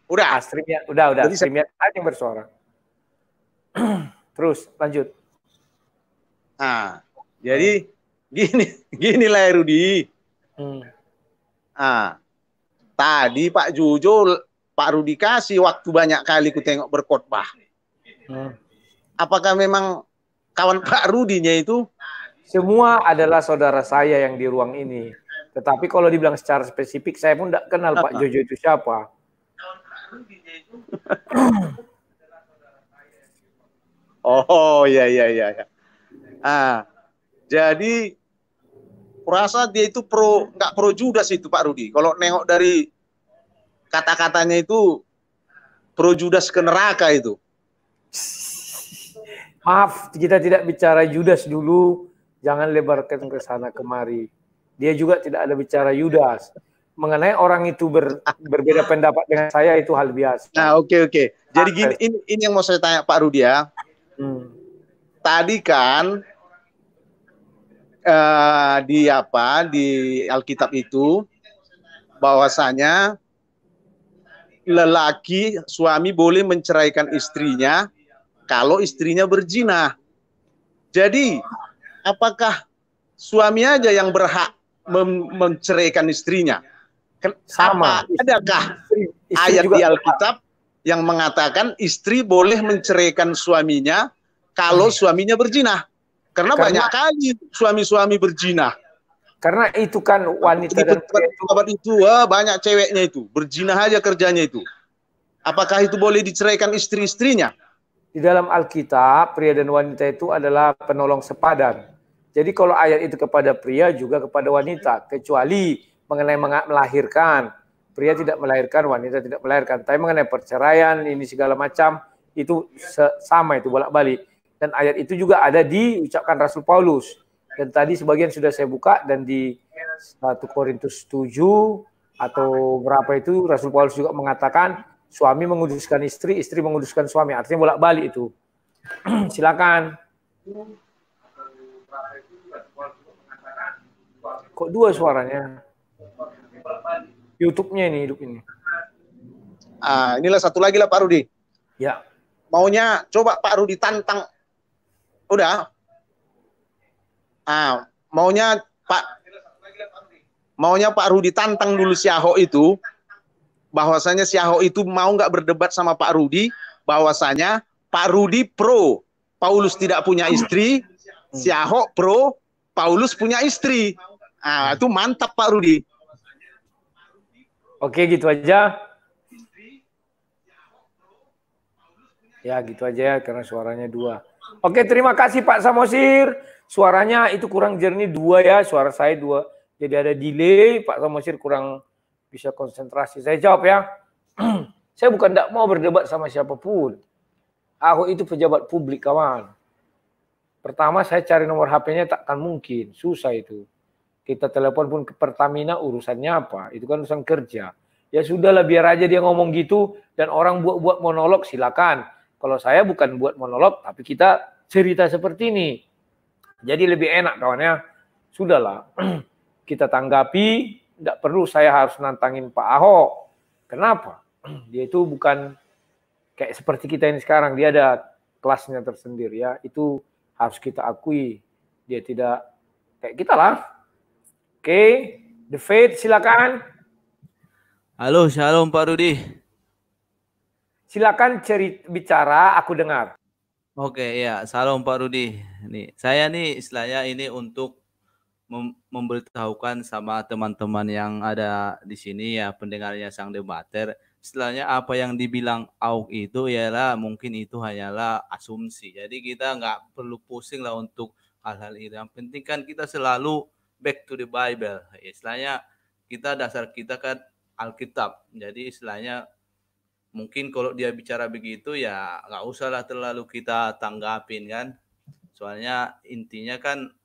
Udah. Streamnya udah. Streamnya aja yang bersuara. Terus lanjut. Jadi gini lah Rudi. Tadi Pak Jojo, Pak Rudi kasih waktu banyak kali ku tengok berkhotbah. Apakah memang kawan Pak Rudinya itu? Semua adalah saudara saya yang di ruang ini. Tetapi kalau dibilang secara spesifik, saya pun tidak kenal Pak Jojo itu siapa. Oh iya. Jadi kurasa dia itu nggak pro Judas itu Pak Rudi. Kalau nengok dari kata-katanya itu pro Judas ke neraka itu. Maaf, kita tidak bicara Judas dulu. Jangan lebarkan ke sana kemari. Dia juga tidak ada bicara Judas. Mengenai orang itu berbeda pendapat dengan saya itu hal biasa. Oke. Jadi gini, ini yang mau saya tanya Pak Rudi ya. Tadi kan di Alkitab itu bahwasanya lelaki suami boleh menceraikan istrinya kalau istrinya berzina. Jadi apakah suami aja yang berhak menceraikan istrinya. Sama. Adakah Istri ayat juga di Alkitab yang mengatakan istri boleh menceraikan suaminya kalau suaminya berzina? Karena banyak kali suami-suami berzina. Karena itu kan wanita dan pria itu banyak ceweknya itu berzina aja kerjanya itu. Apakah itu boleh diceraikan istri-istrinya? Di dalam Alkitab, pria dan wanita itu adalah penolong sepadan. Jadi kalau ayat itu kepada pria juga kepada wanita, kecuali mengenai melahirkan. Pria tidak melahirkan, wanita tidak melahirkan. Tapi mengenai perceraian, ini segala macam, itu sama, itu bolak-balik. Dan ayat itu juga ada diucapkan Rasul Paulus. Dan tadi sebagian sudah saya buka, dan di 1 Korintus 7 atau berapa itu, Rasul Paulus juga mengatakan, suami menguduskan istri, istri menguduskan suami. Artinya bolak-balik itu. Silakan. Kok dua suaranya? YouTube-nya ini hidup ini. Inilah satu lagi lah Pak Rudi. Ya. Maunya coba Pak Rudi tantang. Udah. Maunya Pak Rudi tantang dulu si Ahok itu. Bahwasanya si Ahok itu mau nggak berdebat sama Pak Rudi. Bahwasanya Pak Rudi pro Paulus tidak punya istri. Si Ahok pro Paulus punya istri. Itu mantap Pak Rudi. Oke, gitu aja. Ya, gitu aja ya, karena suaranya dua. Oke, terima kasih Pak Samosir. Suaranya itu kurang jernih dua ya, suara saya dua. Jadi ada delay, Pak Samosir kurang bisa konsentrasi. Saya jawab ya. Saya bukan tidak mau berdebat sama siapapun. Ahok itu pejabat publik, kawan. Pertama saya cari nomor HP-nya takkan mungkin, susah itu. Kita telepon pun ke Pertamina urusannya apa? Itu kan urusan kerja. Ya sudahlah biar aja dia ngomong gitu dan orang buat monolog silakan. Kalau saya bukan buat monolog tapi kita cerita seperti ini. Jadi lebih enak kawannya. Sudahlah kita tanggapi, tidak perlu saya harus nantangin Pak Ahok. Kenapa? Dia itu bukan kayak seperti kita ini sekarang, dia ada kelasnya tersendiri ya. Itu harus kita akui. Dia tidak kayak kita lah. Oke, The Faith silakan. Halo, shalom Pak Rudi. Silakan bicara, aku dengar. Oke, ya, shalom Pak Rudi. Nih, saya nih istilahnya ini untuk memberitahukan sama teman-teman yang ada di sini ya, pendengarnya Sang Debater. Istilahnya apa yang dibilang Ahok itu ialah mungkin itu hanyalah asumsi. Jadi kita nggak perlu pusing lah untuk hal-hal itu. Yang penting kan kita selalu back to the Bible. Istilahnya kita dasar kita kan Alkitab. Jadi istilahnya mungkin kalau dia bicara begitu ya nggak usah lah terlalu kita tanggapin kan. Soalnya intinya kan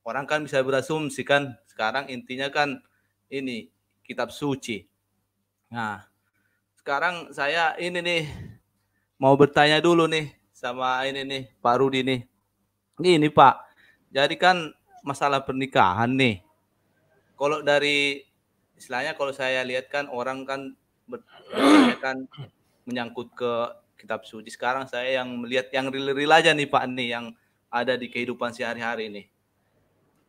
orang kan bisa berasumsi kan. Sekarang intinya kan ini kitab suci. Nah, sekarang saya ini nih mau bertanya dulu nih sama ini nih Pak Rudi nih. Ini Pak. Jadi kan masalah pernikahan nih. Kalau dari istilahnya kalau saya lihat kan orang kan kan menyangkut ke kitab suci. Sekarang saya yang melihat yang real aja nih Pak nih yang ada di kehidupan sehari-hari nih.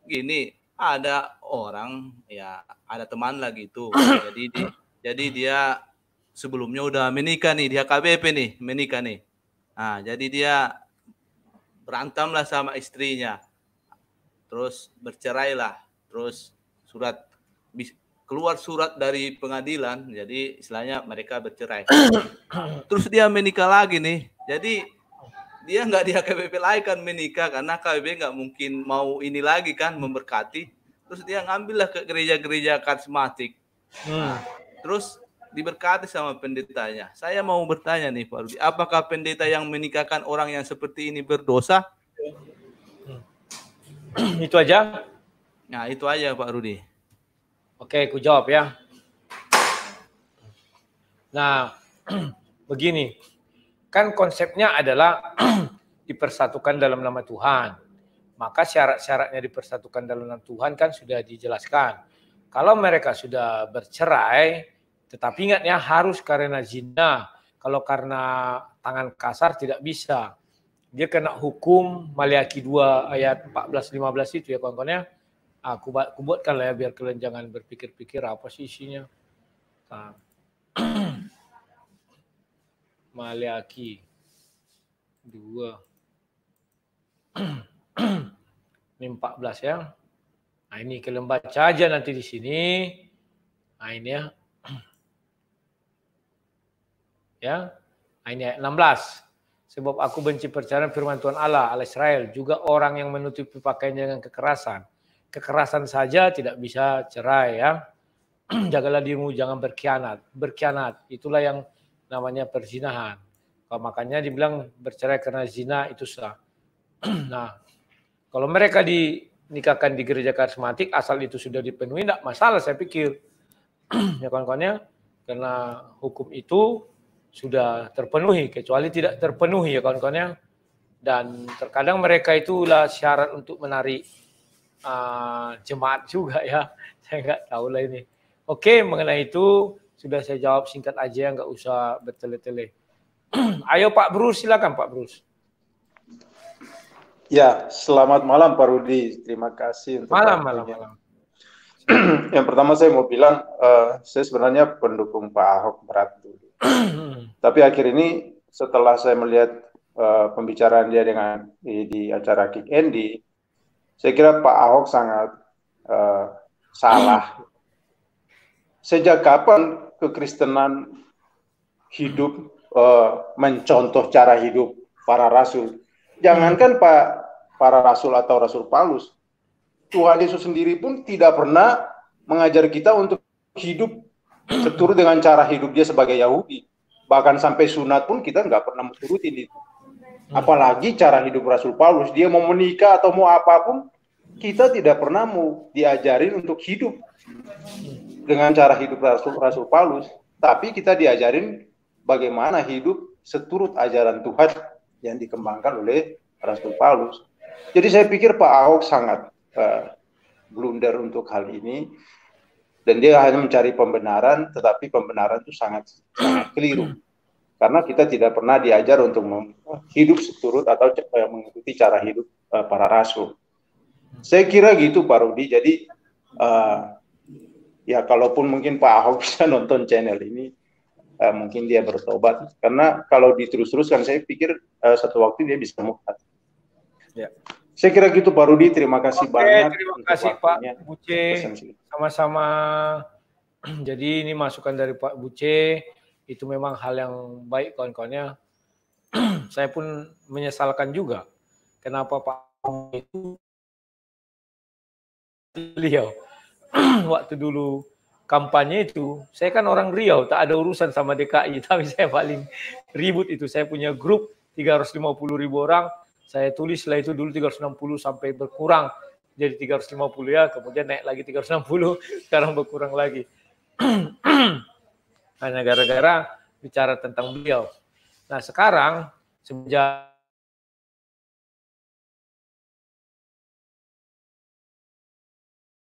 Gini, ada orang ya ada teman lagi tuh. Jadi dia sebelumnya udah menikah nih, dia KBP nih, menikah nih. Nah, jadi dia berantem lah sama istrinya. Terus bercerai lah, terus keluar surat dari pengadilan, jadi istilahnya mereka bercerai. Terus dia menikah lagi nih, jadi dia nggak di KBP lagi kan menikah, karena KBP nggak mungkin mau ini lagi kan memberkati. Terus dia ngambillah ke gereja-gereja karismatik. Terus diberkati sama pendetanya. Saya mau bertanya nih Pak Rudi, apakah pendeta yang menikahkan orang yang seperti ini berdosa? Itu aja? Nah, itu aja Pak Rudi. Oke, aku jawab ya. Nah, begini. Kan konsepnya adalah dipersatukan dalam nama Tuhan. Maka syarat-syaratnya dipersatukan dalam nama Tuhan kan sudah dijelaskan. Kalau mereka sudah bercerai, tetapi ingat ya harus karena zina. Kalau karena tangan kasar tidak bisa. Dia kena hukum Maliaki 2 ayat 14-15 itu ya kawan-kawan ya. Aku buatkan lah ya biar kalian jangan berpikir-pikir apa sih isinya. Nah. Maleaki 2. Ini 14 ya. Nah ini kalian baca aja nanti di sini. Nah ini ya. Ya. Nah ini ayat 16. Sebab aku benci percayaan firman Tuhan Allah Israel, juga orang yang menutupi pakaiannya dengan kekerasan. Kekerasan saja tidak bisa cerai ya. Jagalah dirimu jangan berkhianat. Berkhianat itulah yang namanya perzinahan. Makanya dibilang bercerai karena zina itu sah. Nah, kalau mereka dinikahkan di gereja karismatik asal itu sudah dipenuhi tidak masalah saya pikir. Ya kawan-kawannya, karena hukum itu sudah terpenuhi, kecuali tidak terpenuhi ya kawan-kawannya. Dan terkadang mereka itulah syarat untuk menarik jemaat juga ya. Saya nggak tahu lah ini. Oke, mengenai itu sudah saya jawab singkat aja, nggak usah bertele-tele. Ayo Pak Bruce, silakan Pak Bruce. Ya, selamat malam Pak Rudi. Terima kasih untuk malam. Yang pertama saya mau bilang, saya sebenarnya pendukung Pak Ahok berat dulu. Tapi akhir ini setelah saya melihat pembicaraan dia dengan di acara Kick Andy, saya kira Pak Ahok sangat salah. Sejak kapan kekristenan hidup mencontoh cara hidup para rasul? Jangankan para rasul atau Rasul Paulus, Tuhan Yesus sendiri pun tidak pernah mengajar kita untuk hidup seturut dengan cara hidup dia sebagai Yahudi. Bahkan sampai sunat pun kita nggak pernah menurutin itu. Apalagi cara hidup Rasul Paulus, dia mau menikah atau mau apapun, kita tidak pernah mau diajarin untuk hidup dengan cara hidup Rasul Paulus. Tapi kita diajarin bagaimana hidup seturut ajaran Tuhan yang dikembangkan oleh Rasul Paulus. Jadi saya pikir Pak Ahok sangat blunder untuk hal ini. Dan dia hanya mencari pembenaran, tetapi pembenaran itu sangat keliru. Karena kita tidak pernah diajar untuk hidup seturut atau mengikuti cara hidup para rasul. Saya kira gitu Pak Rudi. Jadi ya kalaupun mungkin Pak Ahok bisa nonton channel ini, mungkin dia bertobat. Karena kalau diterus-teruskan, saya pikir satu waktu dia bisa murtad. Ya. Saya kira gitu Pak Rudi. Terima kasih banyak. Terima kasih Pak Buce. Sama-sama. Jadi ini masukan dari Pak Buce. Itu memang hal yang baik kawan-kawannya. Saya pun menyesalkan juga. Kenapa Pak itu beliau waktu dulu kampanye itu, saya kan orang Riau, tak ada urusan sama DKI, tapi saya paling ribut itu. Saya punya grup 350.000 orang, saya tulis setelah itu dulu 360 sampai berkurang jadi 350 ya, kemudian naik lagi 360, sekarang berkurang lagi. Hanya gara-gara bicara tentang beliau. Nah sekarang semenjak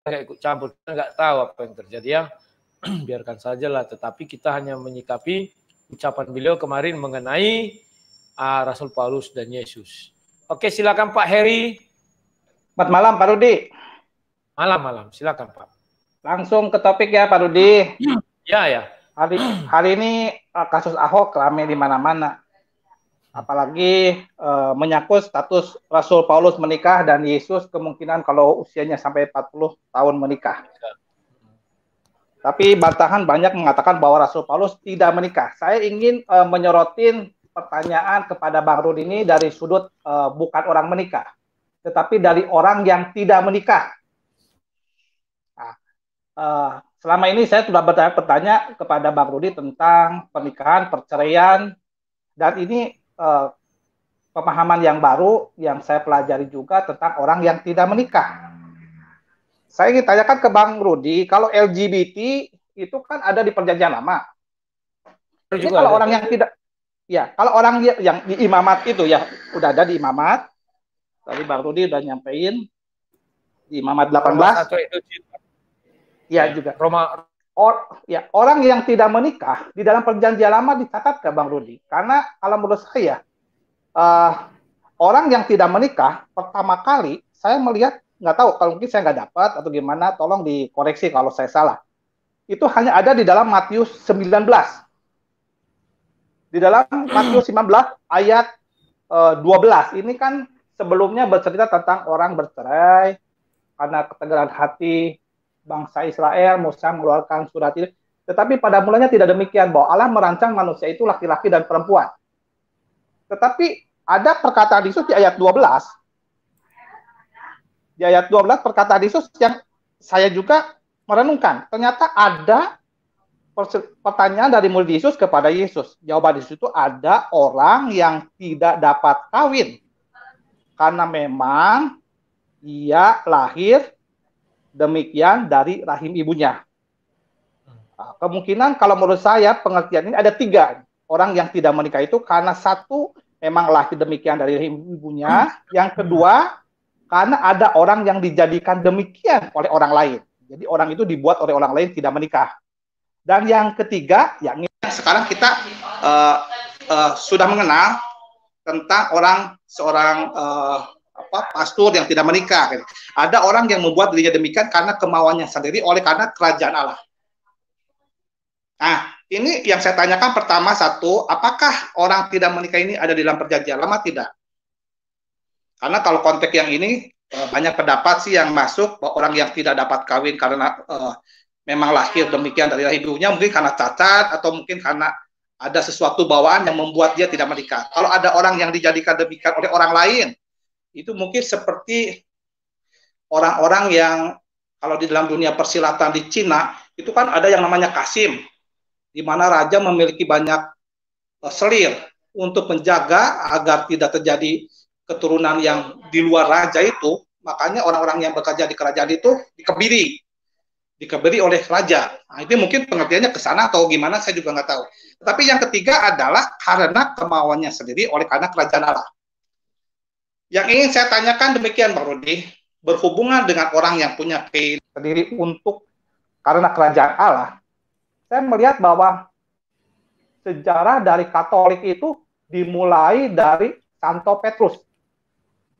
nggak ikut campur, kita nggak tahu apa yang terjadi ya, biarkan sajalah. Tetapi kita hanya menyikapi ucapan beliau kemarin mengenai Rasul Paulus dan Yesus. Oke, silakan Pak Heri. Selamat malam Pak Rudi. Malam, silakan Pak. Langsung ke topik ya Pak Rudi. Ya. Hari ini kasus Ahok ramai di mana-mana. Apalagi menyangkut status Rasul Paulus menikah dan Yesus kemungkinan kalau usianya sampai 40 tahun menikah. Tapi bantahan banyak mengatakan bahwa Rasul Paulus tidak menikah. Saya ingin menyorotin pertanyaan kepada Bang Rudi ini dari sudut bukan orang menikah, tetapi dari orang yang tidak menikah. Nah, selama ini saya sudah bertanya kepada Bang Rudi tentang pernikahan, perceraian, dan ini pemahaman yang baru yang saya pelajari juga tentang orang yang tidak menikah. Saya ingin tanyakan ke Bang Rudi, kalau LGBT itu kan ada di Perjanjian Lama. Ini kalau orang yang tidak, ya kalau orang yang di imamat itu ya udah ada di imamat. Tadi Bang Rudi udah nyampein di imamat 18. Ya juga. Orang yang tidak menikah di dalam Perjanjian Lama dicatat ke Bang Rudi. Karena kalau menurut saya orang yang tidak menikah pertama kali saya melihat nggak tahu, kalau mungkin saya nggak dapat atau gimana, tolong dikoreksi kalau saya salah. Itu hanya ada di dalam Matius 19. Di dalam Matius 19 ayat 12. Ini kan sebelumnya bercerita tentang orang bercerai karena ketegaran hati bangsa Israel, Musa mengeluarkan surat ini. Tetapi pada mulanya tidak demikian, bahwa Allah merancang manusia itu laki-laki dan perempuan. Tetapi ada perkataan Yesus di ayat 12. Di ayat 12 perkataan Yesus yang saya juga merenungkan. Ternyata ada pertanyaan dari murid Yesus kepada Yesus. Jawaban Yesus itu ada orang yang tidak dapat kawin karena memang ia lahir demikian dari rahim ibunya. Nah, kemungkinan kalau menurut saya pengertian ini ada 3. Orang yang tidak menikah itu karena satu memang lahir demikian dari rahim ibunya, yang kedua karena ada orang yang dijadikan demikian oleh orang lain. Jadi orang itu dibuat oleh orang lain tidak menikah. Dan yang ketiga, yang sekarang kita sudah mengenal tentang seorang pastor yang tidak menikah. Ada orang yang membuat dirinya demikian karena kemauannya sendiri karena kerajaan Allah. Nah, ini yang saya tanyakan pertama satu, apakah orang tidak menikah ini ada di dalam perjanjian lama? Tidak. Karena kalau konteks yang ini banyak pendapat sih yang masuk bahwa orang yang tidak dapat kawin karena memang lahir demikian dari ibunya, mungkin karena cacat atau mungkin karena ada sesuatu bawaan yang membuat dia tidak menikah. Kalau ada orang yang dijadikan demikian oleh orang lain, itu mungkin seperti orang-orang yang kalau di dalam dunia persilatan di Cina, itu kan ada yang namanya kasim, di mana raja memiliki banyak selir untuk menjaga agar tidak terjadi keturunan yang di luar raja itu. Makanya orang-orang yang bekerja di kerajaan itu dikebiri oleh raja. Nah, itu mungkin pengertiannya ke sana atau gimana, saya juga nggak tahu. Tapi yang ketiga adalah karena kemauannya sendiri karena kerajaan Allah. Yang ingin saya tanyakan demikian, Bang Rudi, berhubungan dengan orang yang punya sendiri untuk karena kerajaan Allah, saya melihat bahwa sejarah dari Katolik itu dimulai dari Santo Petrus.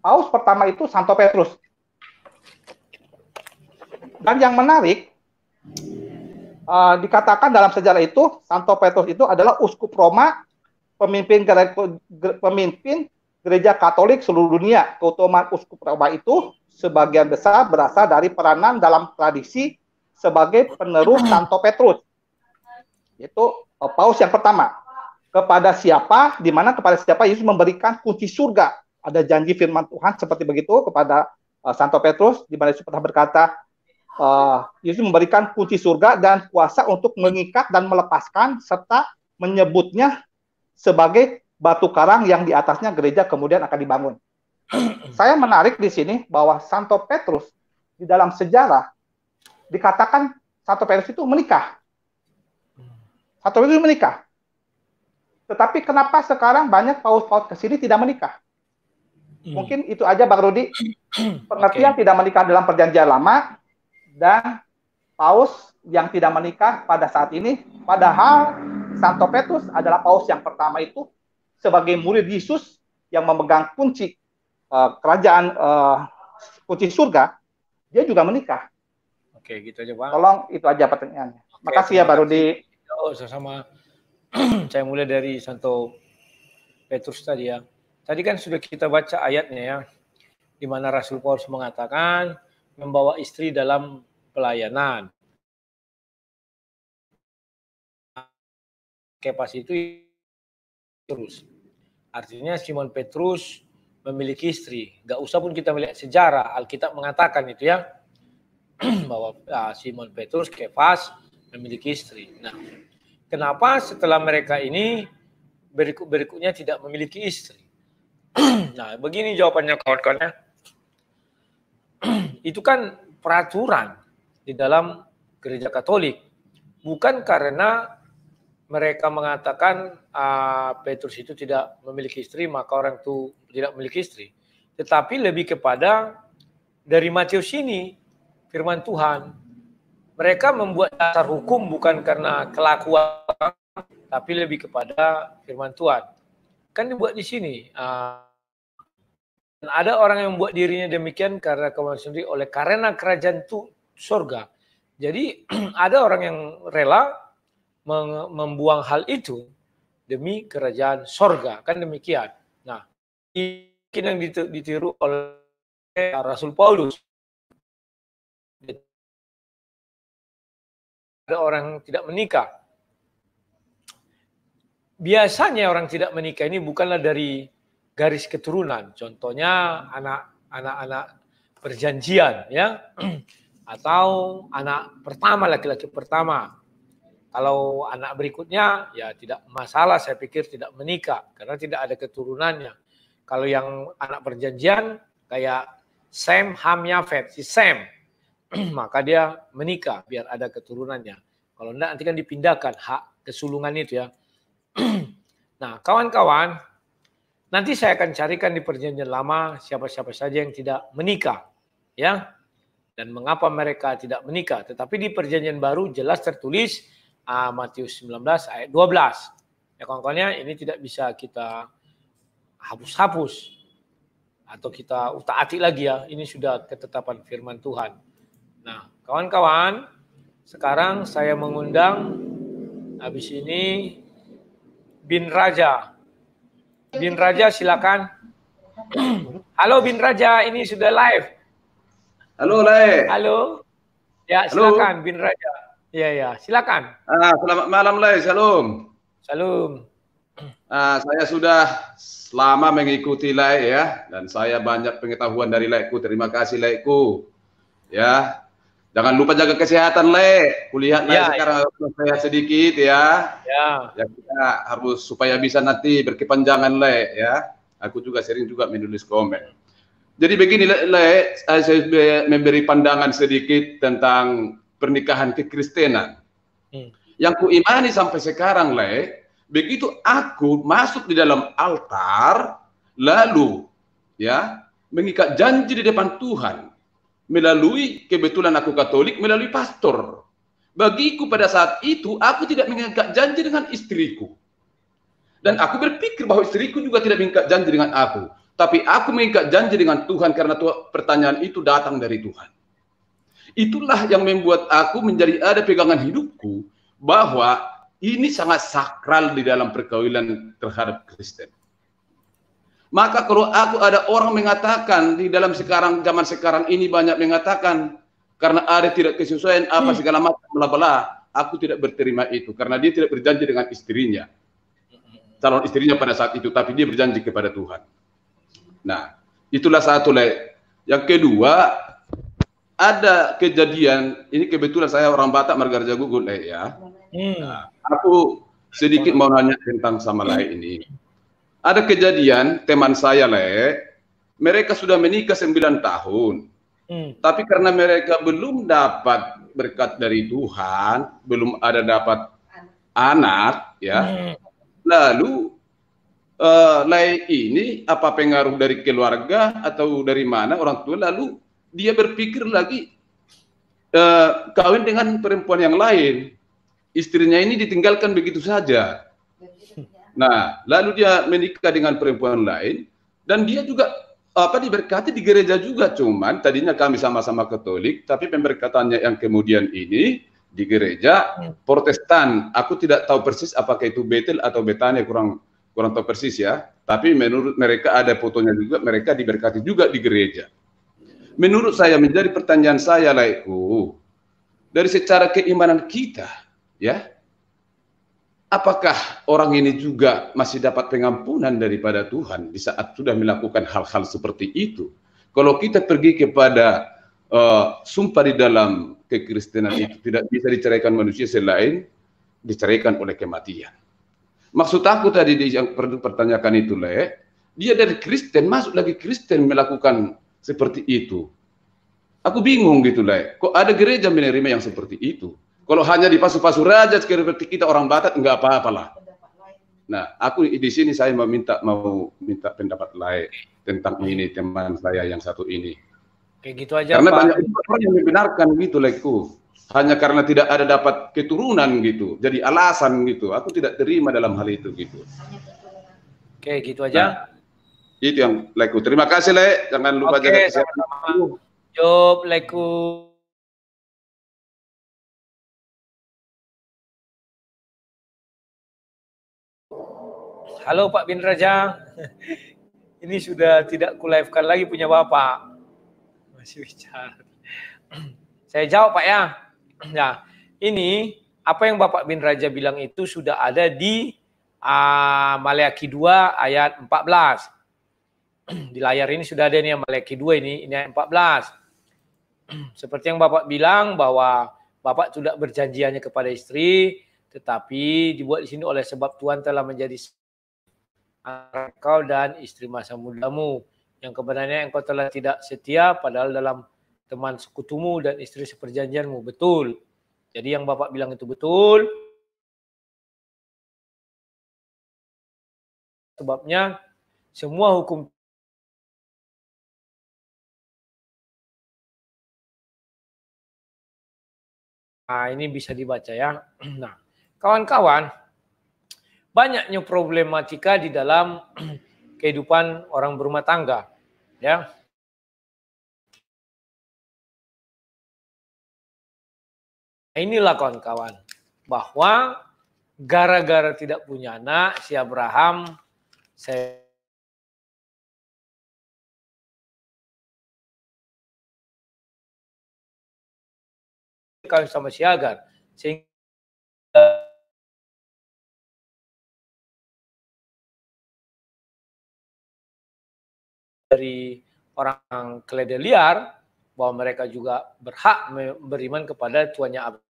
Paus pertama itu Santo Petrus. Dan yang menarik, dikatakan dalam sejarah itu, Santo Petrus itu adalah uskup Roma, pemimpin gereja Katolik seluruh dunia. Keutamaan uskup Roma itu sebagian besar berasal dari peranan dalam tradisi sebagai penerus Santo Petrus. Itu Paus yang pertama. Kepada siapa, di mana kepada siapa Yesus memberikan kunci surga. Ada janji firman Tuhan seperti begitu kepada Santo Petrus, di mana Yesus pernah berkata, Yesus memberikan kunci surga dan kuasa untuk mengikat dan melepaskan, serta menyebutnya sebagai batu karang yang di atasnya gereja kemudian akan dibangun. Saya menarik di sini bahwa Santo Petrus di dalam sejarah dikatakan Santo Petrus itu menikah. Santo Petrus menikah. Tetapi kenapa sekarang banyak paus-paus ke sini tidak menikah? Mungkin itu aja, Bang Rudi. Pengertian tidak menikah dalam perjanjian lama dan paus yang tidak menikah pada saat ini. Padahal Santo Petrus adalah paus yang pertama itu sebagai murid Yesus yang memegang kunci kerajaan, kunci surga. Dia juga menikah. Oke, gitu aja, Bang. Tolong itu aja pertanyaannya. Makasih ya, Bang Rudi. Sama saya mulai dari Santo Petrus tadi ya. Tadi kan sudah kita baca ayatnya ya, di mana Rasul Paulus mengatakan membawa istri dalam pelayanan. Kepas itu terus. Artinya Simon Petrus memiliki istri. Gak usah pun kita melihat sejarah, Alkitab mengatakan itu ya, bahwa Simon Petrus, Kepas memiliki istri. Nah, kenapa setelah mereka ini berikutnya tidak memiliki istri? Nah, begini jawabannya kawan-kawan. Itu kan peraturan di dalam gereja Katolik. Bukan karena mereka mengatakan Petrus itu tidak memiliki istri, maka orang itu tidak memiliki istri. Tetapi lebih kepada dari Matius ini, firman Tuhan, mereka membuat dasar hukum bukan karena kelakuan, tapi lebih kepada firman Tuhan. Kan dibuat di sini, Dan ada orang yang membuat dirinya demikian karena kemauan sendiri oleh karena kerajaan itu surga. Jadi ada orang yang rela membuang hal itu demi kerajaan surga, kan demikian. Nah, ini yang ditiru oleh Rasul Paulus. Ada orang yang tidak menikah. Biasanya orang tidak menikah ini bukanlah dari garis keturunan. Contohnya anak-anak perjanjian, ya, atau anak pertama, laki-laki pertama. Kalau anak berikutnya, ya tidak masalah, saya pikir tidak menikah karena tidak ada keturunannya. Kalau yang anak perjanjian kayak Sem, Ham, Yafet, si Sem, maka dia menikah biar ada keturunannya. Kalau enggak nanti kan dipindahkan hak kesulungan itu, ya. Nah, kawan-kawan, nanti saya akan carikan di perjanjian lama siapa-siapa saja yang tidak menikah, ya, dan mengapa mereka tidak menikah. Tetapi di perjanjian baru jelas tertulis Matius 19 ayat 12. Ya, kawan-kawannya, ini tidak bisa kita hapus-hapus atau kita utak-atik lagi, ya. Ini sudah ketetapan firman Tuhan. Nah, kawan-kawan, sekarang saya mengundang habis ini Bin Raja. Bin Raja, silakan. Halo Bin Raja, ini sudah live. Halo Le. Halo. Ya, silakan Bin Raja. Iya, ya, silakan. Selamat malam Le, salam. Salam. Saya sudah lama mengikuti Le, ya, dan saya banyak pengetahuan dari Leku. Terima kasih Leku. Ya. Jangan lupa jaga kesehatan Le. Kulihat Le sekarang saya sedikit, ya. Ya. Ya, kita harus supaya bisa nanti berkepanjangan Le, ya. Aku juga sering juga menulis komen. Jadi begini Le, saya memberi pandangan sedikit tentang pernikahan kekristenan. Yang kuimani sampai sekarang Le, begitu aku masuk di dalam altar, lalu ya mengikat janji di depan Tuhan, melalui kebetulan aku Katolik, melalui pastor. Bagiku pada saat itu, aku tidak mengikat janji dengan istriku. Dan aku berpikir bahwa istriku juga tidak mengikat janji dengan aku. Tapi aku mengikat janji dengan Tuhan karena pertanyaan itu datang dari Tuhan. Itulah yang membuat aku menjadi ada pegangan hidupku bahwa ini sangat sakral di dalam perkawinan terhadap Kristen. Maka kalau aku ada orang mengatakan di dalam zaman sekarang ini banyak mengatakan karena ada tidak kesesuaian apa segala macam bla bla, aku tidak berterima itu karena dia tidak berjanji dengan istrinya, calon istrinya pada saat itu, tapi dia berjanji kepada Tuhan. Nah, itulah satu Le. Yang kedua, ada kejadian ini kebetulan saya orang Batak Margarja Gugun Le, ya. Nah, aku sedikit mau nanya tentang sama Le ini. Ada kejadian teman saya Le, mereka sudah menikah 9 tahun. Tapi karena mereka belum dapat berkat dari Tuhan, belum ada dapat anak, ya. Lalu Le ini apa pengaruh dari keluarga atau dari mana orang tua, lalu dia berpikir lagi kawin dengan perempuan yang lain. Istrinya ini ditinggalkan begitu saja. Nah, lalu dia menikah dengan perempuan lain dan dia juga diberkati di gereja juga, cuman tadinya kami sama-sama Katolik, tapi pemberkatannya yang kemudian ini di gereja Protestan. Aku tidak tahu persis apakah itu Betel atau Betania, kurang tahu persis, ya. Tapi menurut mereka ada fotonya juga, mereka diberkati juga di gereja. Menurut saya menjadi pertanyaan saya Laiku, dari secara keimanan kita, ya. Apakah orang ini juga masih dapat pengampunan daripada Tuhan di saat sudah melakukan hal-hal seperti itu? Kalau kita pergi kepada sumpah di dalam kekristenan itu tidak bisa diceraikan manusia selain diceraikan oleh kematian. Maksud aku tadi yang perlu pertanyakan itu Le, dia dari Kristen masuk lagi Kristen melakukan seperti itu. Aku bingung gitu Le, kok ada gereja menerima yang seperti itu? Kalau hanya dipasu-pasu raja seperti kita orang Batak enggak apa-apalah. Nah, aku di sini saya mau minta pendapat lain tentang ini teman saya yang satu ini. Kayak gitu aja, karena Pak. Banyak orang yang membenarkan gitu Leku. Hanya karena tidak ada dapat keturunan gitu. Jadi alasan gitu. Aku tidak terima dalam hal itu gitu. Oke, gitu aja. Nah, Itu yang Leku. Terima kasih Le, jangan lupa jaga kesehatan. Sama-sama. Job Leku. Halo Pak Bin Raja. Ini sudah tidak ku-live-kan lagi punya Bapak. Masih bicara. Saya jawab Pak ya. Nah, ini apa yang Bapak Bin Raja bilang itu sudah ada di Maleakhi 2 ayat 14. Di layar ini sudah ada nih Maleakhi 2 ini ayat 14. Seperti yang Bapak bilang bahwa Bapak tidak berjanji hanya kepada istri, tetapi dibuat di sini oleh sebab Tuhan telah menjadi engkau dan istri masa mudamu, yang kebenarannya engkau telah tidak setia padahal dalam teman sekutumu dan istri seperjanjianmu. Betul. Jadi yang Bapak bilang itu betul. Sebabnya semua hukum ini bisa dibaca ya. Nah, kawan-kawan, banyaknya problematika di dalam kehidupan orang berumah tangga, ya. Inilah kawan-kawan, bahwa gara-gara tidak punya anak, si Abraham, kawin sama si Hagar, sehingga dari orang keledai liar bahwa mereka juga berhak beriman kepada tuannya Abraham.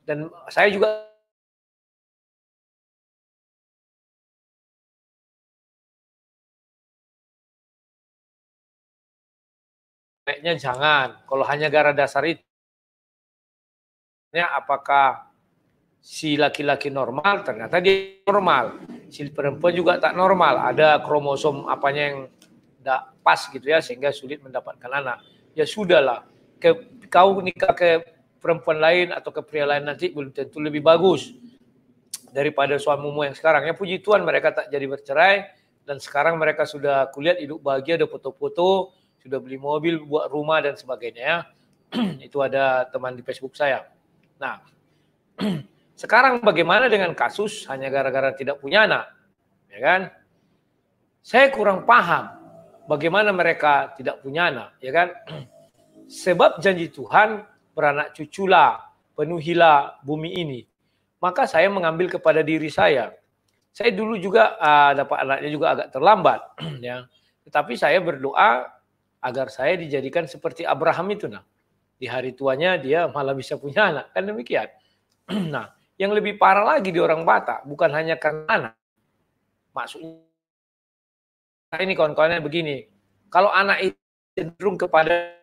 Dan saya juga kayaknya jangan, kalau hanya gara dasar itu, apakah si laki-laki normal, ternyata dia normal, si perempuan juga tak normal, ada kromosom apanya yang tidak pas gitu ya, sehingga sulit mendapatkan anak. Ya sudahlah, kau nikah ke perempuan lain atau ke pria lain nanti belum tentu lebih bagus daripada suamimu yang sekarang. Ya puji Tuhan mereka tak jadi bercerai, dan sekarang mereka sudah kulihat hidup bahagia, ada foto-foto, sudah beli mobil, buat rumah dan sebagainya ya. Itu ada teman di Facebook saya. Nah, sekarang bagaimana dengan kasus hanya gara-gara tidak punya anak? Ya kan? Saya kurang paham bagaimana mereka tidak punya anak, ya kan? Sebab janji Tuhan, beranak cuculah, penuhilah bumi ini. Maka saya mengambil kepada diri saya. Saya dulu juga dapat anaknya juga agak terlambat, ya. Tetapi saya berdoa agar saya dijadikan seperti Abraham itu, nah. Di hari tuanya dia malah bisa punya anak, kan demikian. Nah, yang lebih parah lagi di orang Batak, bukan hanya karena anak. Maksudnya ini kawan-kawannya begini, kalau anak itu cenderung kepada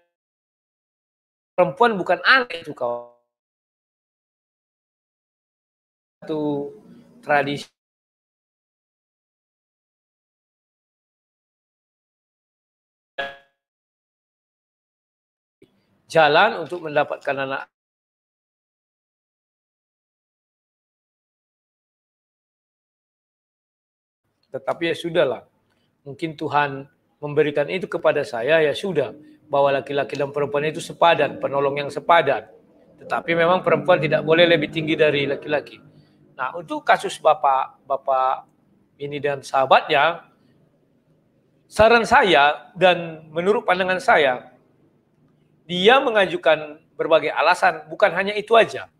perempuan, bukan anak itu kau. Itu tradisi. Jalan untuk mendapatkan anak. Tetapi ya sudahlah. Mungkin Tuhan memberikan itu kepada saya, ya sudah. Bahwa laki-laki dan perempuan itu sepadan, penolong yang sepadan. Tetapi memang perempuan tidak boleh lebih tinggi dari laki-laki. Nah, untuk kasus Bapak ini dan sahabatnya, saran saya dan menurut pandangan saya, dia mengajukan berbagai alasan, bukan hanya itu aja.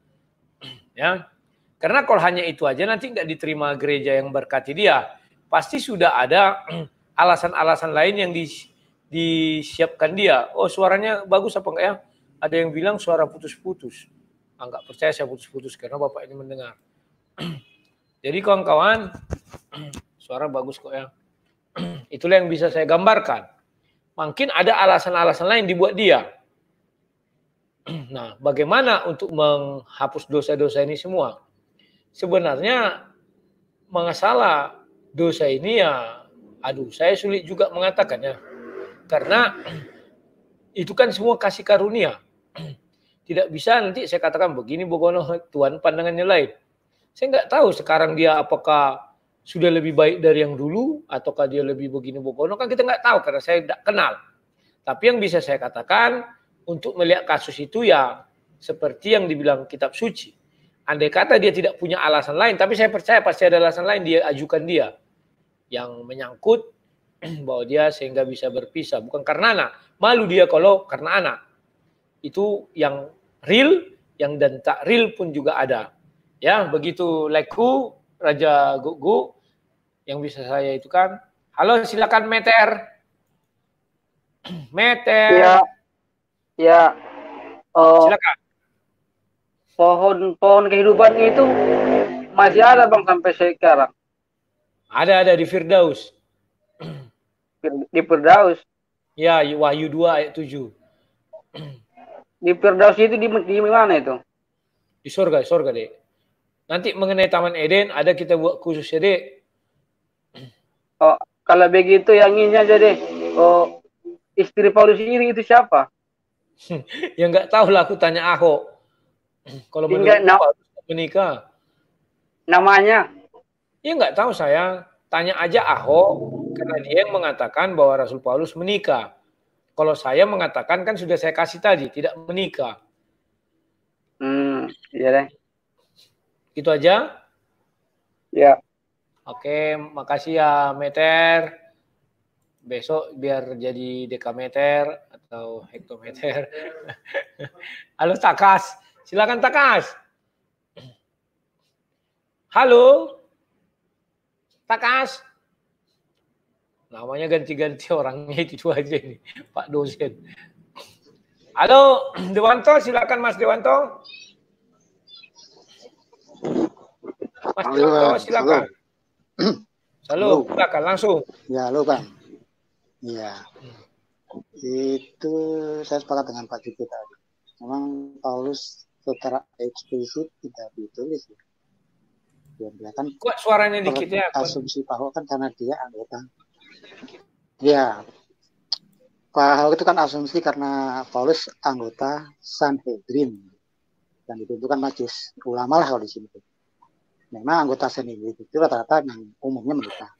Ya. Karena kalau hanya itu aja nanti tidak diterima gereja yang berkati dia. Pasti sudah ada alasan-alasan lain yang disiapkan dia. Oh, suaranya bagus apa enggak ya? Ada yang bilang suara putus-putus. Enggak percaya saya putus-putus karena Bapak ini mendengar. Jadi kawan-kawan, suara bagus kok ya. Itulah yang bisa saya gambarkan. Mungkin ada alasan-alasan lain dibuat dia. Nah, bagaimana untuk menghapus dosa-dosa ini semua? Sebenarnya masalah dosa ini ya, saya sulit juga mengatakannya. Karena itu kan semua kasih karunia. Tidak bisa nanti saya katakan begini Bogono, Tuhan pandangannya lain. Saya nggak tahu sekarang dia apakah sudah lebih baik dari yang dulu, ataukah dia lebih begini Bogono, kan kita nggak tahu karena saya tidak kenal. Tapi yang bisa saya katakan, untuk melihat kasus itu ya seperti yang dibilang kitab suci. Andai kata dia tidak punya alasan lain, tapi saya percaya pasti ada alasan lain dia ajukan dia. Yang menyangkut bahwa dia sehingga bisa berpisah. Bukan karena anak. Malu dia kalau karena anak. Itu yang real, yang dan tak real pun juga ada. Ya, begitu Leku, Raja Gugu, yang bisa saya itu kan. Halo, silakan Meter. Meter. Ya, ya. Silakan. Pohon kehidupan itu masih ada Bang sampai sekarang. Ada di Firdaus. Di Firdaus. Ya, Wahyu 2 ayat 7. Di Firdaus itu di mana itu? Di surga, Dek. Nanti mengenai Taman Eden ada kita buat khusus ya, Dek. Oh, kalau begitu yang ini aja deh. Oh, istri Paulus ini itu siapa? Ya nggak tahu lah, aku tanya Ahok. Kalau menurut menikah. Namanya? Ya nggak tahu saya. Tanya aja Ahok, karena dia yang mengatakan bahwa Rasul Paulus menikah. Kalau saya mengatakan kan sudah saya kasih tadi, tidak menikah. Iya deh. Gitu aja? Ya. Oke, makasih ya Meter. Besok biar jadi dekameter atau hektometer. Halo Takas, silakan Takas. Halo, Takas. Namanya ganti-ganti orangnya itu aja ini, Pak dosen. Halo, Dewanto, silakan Mas Dewanto. Mas Dewanto, silakan. Halo, silakan langsung. Ya, halo Bang. Ya, itu saya sepakat dengan Pak Juki tadi. Memang Paulus secara eksplisit tidak ditulis. Dia kan kuat suaranya dikit ya. Asumsi Pak Ahok kan karena dia anggota. Ya, Pak Ahok itu kan asumsi karena Paulus anggota Sanhedrin dan itu kan majelis ulama lah kalau di sini. Memang anggota Sanhedrin itu rata-rata yang umumnya menikah.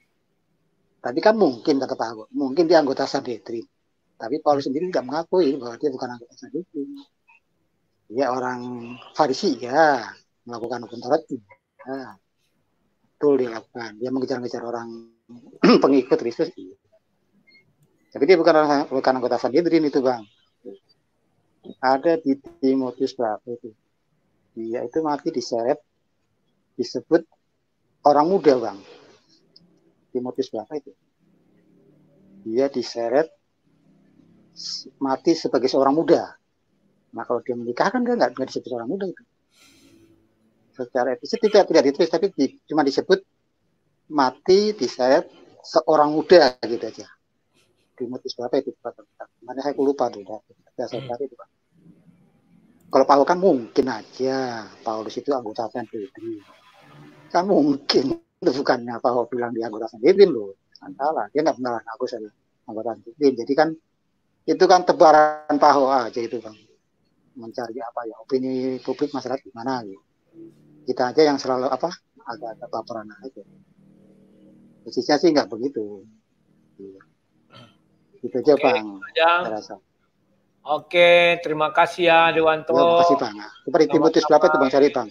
Tapi kan mungkin kata Pak Ahok, mungkin dia anggota Sanhedrin. Tapi Paulus sendiri tidak mengakui bahwa dia bukan anggota Sanhedrin. Dia orang Farisi ya, melakukan hukum Taurat ya. Betul dia lakukan. Dia mengejar-ngejar orang pengikut Kristus. Tapi dia bukan anggota Sanhedrin itu Bang. Ada di Timotius berapa itu? Dia itu mati diseret, disebut orang muda Bang. Timotius berapa itu? Dia diseret mati sebagai seorang muda. Nah kalau dia menikah kan dia nggak disebut orang muda itu. Secara etis tidak ditulis tapi cuma disebut mati diseret seorang muda gitu aja. Timotius berapa itu? Mana saya lupa tuh. Saya cari itu Pak. Kalau Paulus kan mungkin aja Paulus itu anggota Sanhedrin. Kan mungkin. Itu bukannya Paulus bilang dia anggota Sanhedrin loh. Salah. Dia nggak pernah ngaku saya anggota Sanhedrin. Jadi kan itu kan tebaran Paulus aja itu Bang. Mencari apa ya opini publik masyarakat gimana gitu. Kita aja yang selalu agak baperan aja. Posisinya sih nggak begitu. Gitu aja Bang. Saya rasa. Oke, terima kasih ya Dewanto. Terima kasih Bang. Seperti Timotius berapa itu Bang cari Bang?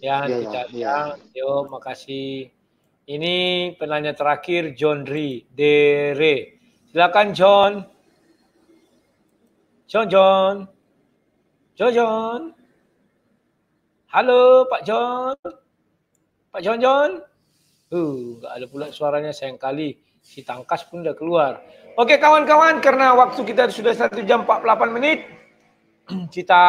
Ya, Yo, makasih. Ini penanya terakhir John Dere. Silakan John. John. Halo Pak John. Pak John. Nggak ada pula suaranya sayang kali. Si Tangkas pun udah keluar. Oke kawan-kawan, karena waktu kita sudah 1 jam 48 menit. Kita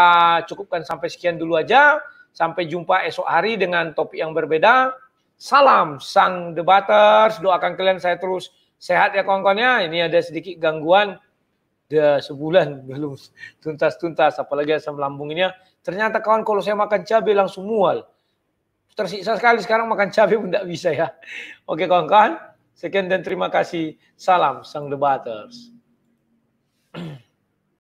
cukupkan sampai sekian dulu aja. Sampai jumpa esok hari dengan topik yang berbeda. Salam sang debaters. Doakan kalian saya terus sehat ya kawan-kawannya. Ini ada sedikit gangguan. Udah sebulan belum tuntas-tuntas. Apalagi asam lambung ini. Ternyata kawan kalau saya makan cabai langsung mual. Tersiksa sekali sekarang makan cabai pun tidak bisa ya. Oke kawan-kawan. Sekian dan terima kasih. Salam sang debaters.